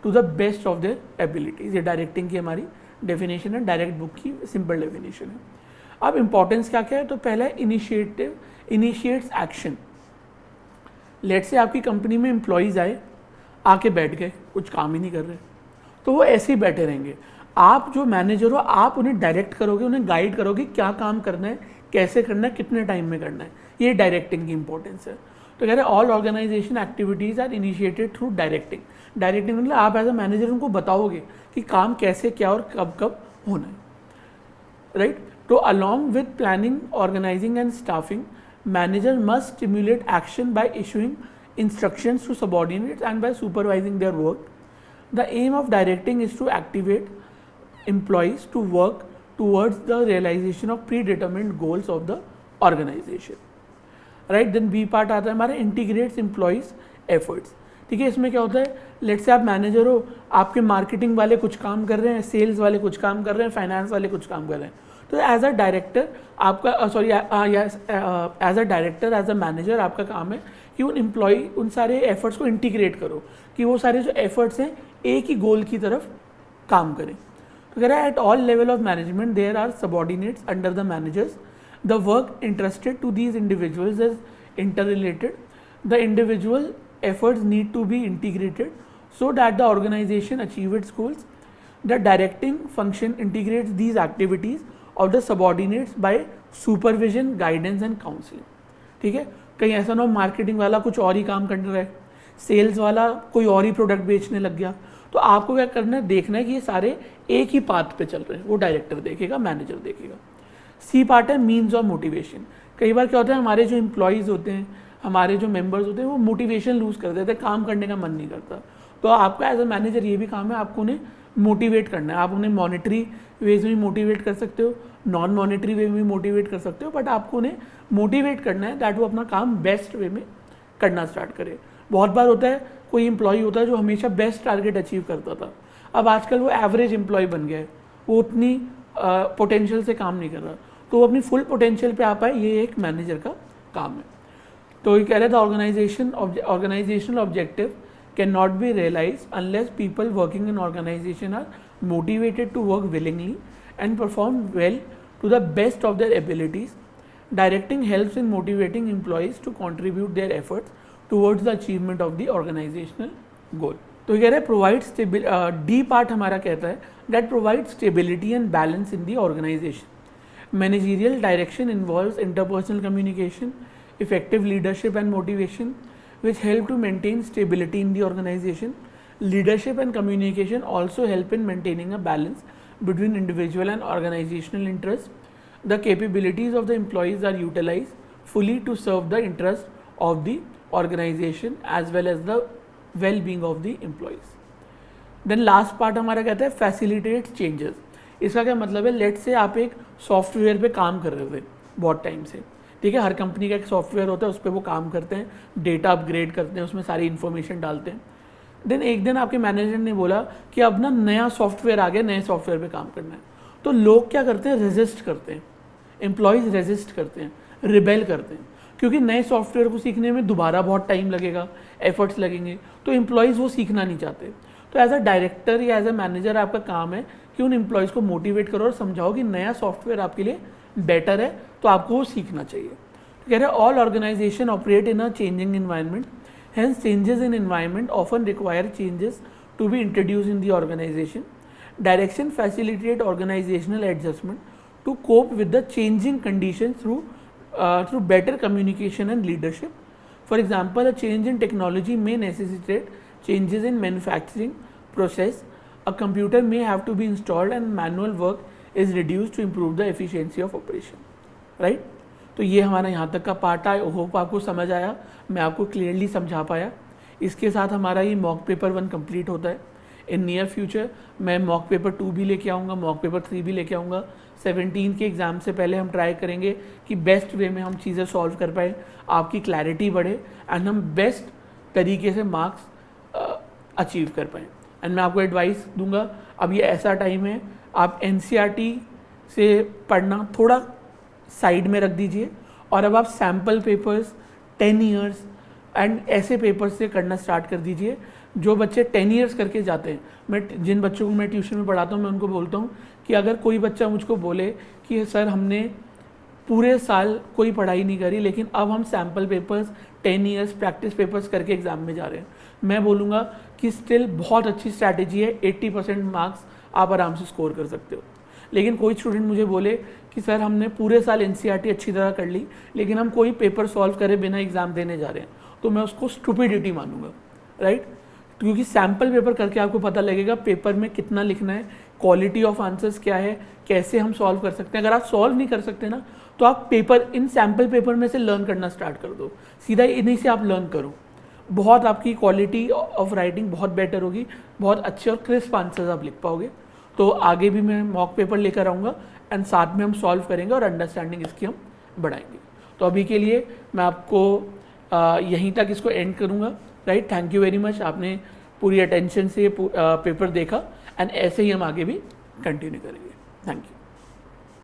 to the best of their abilities. ये directing की हमारी definition है, direct book की simple definition है। अब importance क्या क्या है, तो पहला है इनिशिएटिव, इनिशिएट्स एक्शन। लेट से आपकी कंपनी में एम्प्लॉयज़ आए, आके बैठ गए, कुछ काम ही नहीं कर रहे, तो वो ऐसे ही बैठे रहेंगे। आप जो मैनेजर हो, आप उन्हें डायरेक्ट करोगे, उन्हें गाइड करोगे क्या काम करना है, कैसे करना है, कितने टाइम में करना है। ये डायरेक्टिंग की इंपॉर्टेंस है। तो कह रहे हैं all organization activities are initiated through directing. Directing मतलब आप एज अ मैनेजर उनको बताओगे कि काम कैसे, क्या और कब कब होना है, राइट। तो along with planning, organizing and staffing, manager must stimulate action by issuing instructions to subordinates and by supervising their work. The aim of directing is to activate employees to work towards the realization of predetermined goals of the organization. Right. Then B part आता है हमारा integrates employees efforts. ठीक है, इसमें क्या होता है, let's say आप मैनेजर हो, आपके मार्केटिंग वाले कुछ काम कर रहे हैं, सेल्स वाले कुछ काम कर रहे हैं, फाइनेंस वाले कुछ काम कर रहे हैं, तो एज अ डायरेक्टर आपका as a director as a manager आपका काम है कि उन सारे एफर्ट्स को इंटीग्रेट करो, कि वो सारे जो एफर्ट्स हैं एक ही गोल की तरफ काम करें। तो कह रहा है at all level of management there are subordinates under the managers, the work interested to these individuals is inter related, the individual efforts need to be integrated so that the organization achieve its goals. The directing function integrates these activities of the subordinates by supervision, guidance and counseling. ठीक है, कहीं ऐसा ना हो marketing वाला कुछ और ही काम कर रहा है, सेल्स वाला कोई और ही प्रोडक्ट बेचने लग गया, तो आपको क्या करना है, देखना है कि ये सारे एक ही पाथ पे चल रहे हैं, वो डायरेक्टर देखेगा, मैनेजर देखेगा। सी पार्ट है मीन्स ऑफ मोटिवेशन। कई बार क्या होता है, हमारे जो एम्प्लॉयज़ होते हैं, हमारे जो मेंबर्स होते हैं, वो मोटिवेशन लूज़ कर देते हैं, काम करने का मन नहीं करता। तो आपका एज अ मैनेजर ये भी काम है, आपको उन्हें मोटिवेट करना है। आप उन्हें मॉनेटरी वेज में मोटिवेट कर सकते हो, नॉन मॉनेटरी वे में मोटिवेट कर सकते हो, बट आपको उन्हें मोटिवेट करना है दैट वो अपना काम बेस्ट वे में करना स्टार्ट करे। बहुत बार होता है कोई एम्प्लॉय होता है जो हमेशा बेस्ट टारगेट अचीव करता था, अब आजकल वो एवरेज एम्प्लॉय बन गया है, वो उतनी पोटेंशियल से काम नहीं कर रहा, तो वो अपनी फुल पोटेंशियल पे आ पाए, ये एक मैनेजर का काम है। तो ये कह रहे थे organisational objective cannot be realise unless people working in organisation are motivated to work willingly and perform well to the best of their abilities. Directing helps in motivating employees to contribute their efforts towards the achievement of the organisational goal. तो ये कह रहे हैं provide D part हमारा कहता है that provide stability and balance in the organization. Managerial direction involves interpersonal communication, effective leadership and motivation which help to maintain stability in the organization. Leadership and communication also help in maintaining a balance between individual and organizational interests. The capabilities of the employees are utilized fully to serve the interest of the organization as well as the well-being of the employees. Then last part हमारा कहता है facilitate changes. इसका क्या मतलब है, late से आप एक सॉफ्टवेयर पे काम कर रहे थे बहुत टाइम से, ठीक है, हर कंपनी का एक सॉफ्टवेयर होता है, उस पर वो काम करते हैं, डेटा अपग्रेड करते हैं, उसमें सारी इन्फॉर्मेशन डालते हैं। देन एक दिन आपके मैनेजर ने बोला कि अब ना नया सॉफ्टवेयर आ गया, नए सॉफ्टवेयर पे काम करना है। तो लोग क्या करते हैं, रेजिस्ट करते हैं, एम्प्लॉयज़ रेजिस्ट करते हैं, रिबेल करते हैं, क्योंकि नए सॉफ्टवेयर को सीखने में दोबारा बहुत टाइम लगेगा, एफर्ट्स लगेंगे, तो एम्प्लॉयज़ वो सीखना नहीं चाहते। तो एज अ डायरेक्टर या एज अ मैनेजर आपका काम है कि उन एम्प्लॉयज़ को मोटिवेट करो और समझाओ कि नया सॉफ्टवेयर आपके लिए बेटर है, तो आपको वो सीखना चाहिए। तो कह रहे हैं all organization operate in a changing environment, hence changes in environment often require changes to be introduce in the organization. Direction facilitate organizational adjustment to cope with the changing condition through better communication and leadership. For example, a change in technology may necessitate changes in manufacturing process. A computer may have to be installed and manual work is reduced to improve the efficiency of operation. Right? तो ये हमारा यहाँ तक का part है। Hope आपको समझ आया, मैं आपको क्लियरली समझा पाया। इसके साथ हमारा ये मॉक पेपर 1 कंप्लीट होता है। इन नियर फ्यूचर मैं मॉक पेपर 2 भी लेके आऊँगा, मॉक पेपर 3 भी लेके आऊँगा। 17 के एग्ज़ाम से पहले हम ट्राई करेंगे कि बेस्ट वे में हम चीज़ें सॉल्व कर पाएँ, आपकी क्लैरिटी बढ़े एंड हम बेस्ट तरीके से मार्क्स अचीव कर पाएँ। एंड मैं आपको एडवाइस दूंगा, अब ये ऐसा टाइम है, आप NCERT से पढ़ना थोड़ा साइड में रख दीजिए और अब आप सैम्पल पेपर्स 10 ईयर्स एंड ऐसे पेपर्स से करना स्टार्ट कर दीजिए। जो बच्चे 10 ईयर्स करके जाते हैं, मैं जिन बच्चों को मैं ट्यूशन में पढ़ाता हूँ, मैं उनको बोलता हूँ कि अगर कोई बच्चा मुझको बोले कि सर हमने पूरे साल कोई पढ़ाई नहीं करी, लेकिन अब हम sample papers 10 years practice papers करके एग्ज़ाम में जा रहे हैं, मैं बोलूँगा कि स्टिल बहुत अच्छी स्ट्रैटेजी है, 80% मार्क्स आप आराम से स्कोर कर सकते हो। लेकिन कोई स्टूडेंट मुझे बोले कि सर हमने पूरे साल NCERT अच्छी तरह कर ली, लेकिन हम कोई पेपर सॉल्व करे बिना एग्ज़ाम देने जा रहे हैं, तो मैं उसको स्टुपिडिटी मानूंगा, राइट? क्योंकि सैम्पल पेपर करके आपको पता लगेगा पेपर में कितना लिखना है, क्वालिटी ऑफ आंसर्स क्या है, कैसे हम सॉल्व कर सकते हैं। अगर आप सॉल्व नहीं कर सकते ना, तो आप पेपर इन सैम्पल पेपर में से लर्न करना स्टार्ट कर दो, सीधा इन्हीं से आप लर्न करो, बहुत आपकी क्वालिटी ऑफ राइटिंग बहुत बेटर होगी, बहुत अच्छे और क्रिस्प आंसर्स आप लिख पाओगे। तो आगे भी मैं मॉक पेपर लेकर आऊँगा एंड साथ में हम सॉल्व करेंगे और अंडरस्टैंडिंग इसकी हम बढ़ाएंगे। तो अभी के लिए मैं आपको यहीं तक इसको एंड करूँगा, right. Thank you very much, आपने पूरी अटेंशन से पेपर देखा, एंड ऐसे ही हम आगे भी कंटिन्यू करेंगे। Thank you.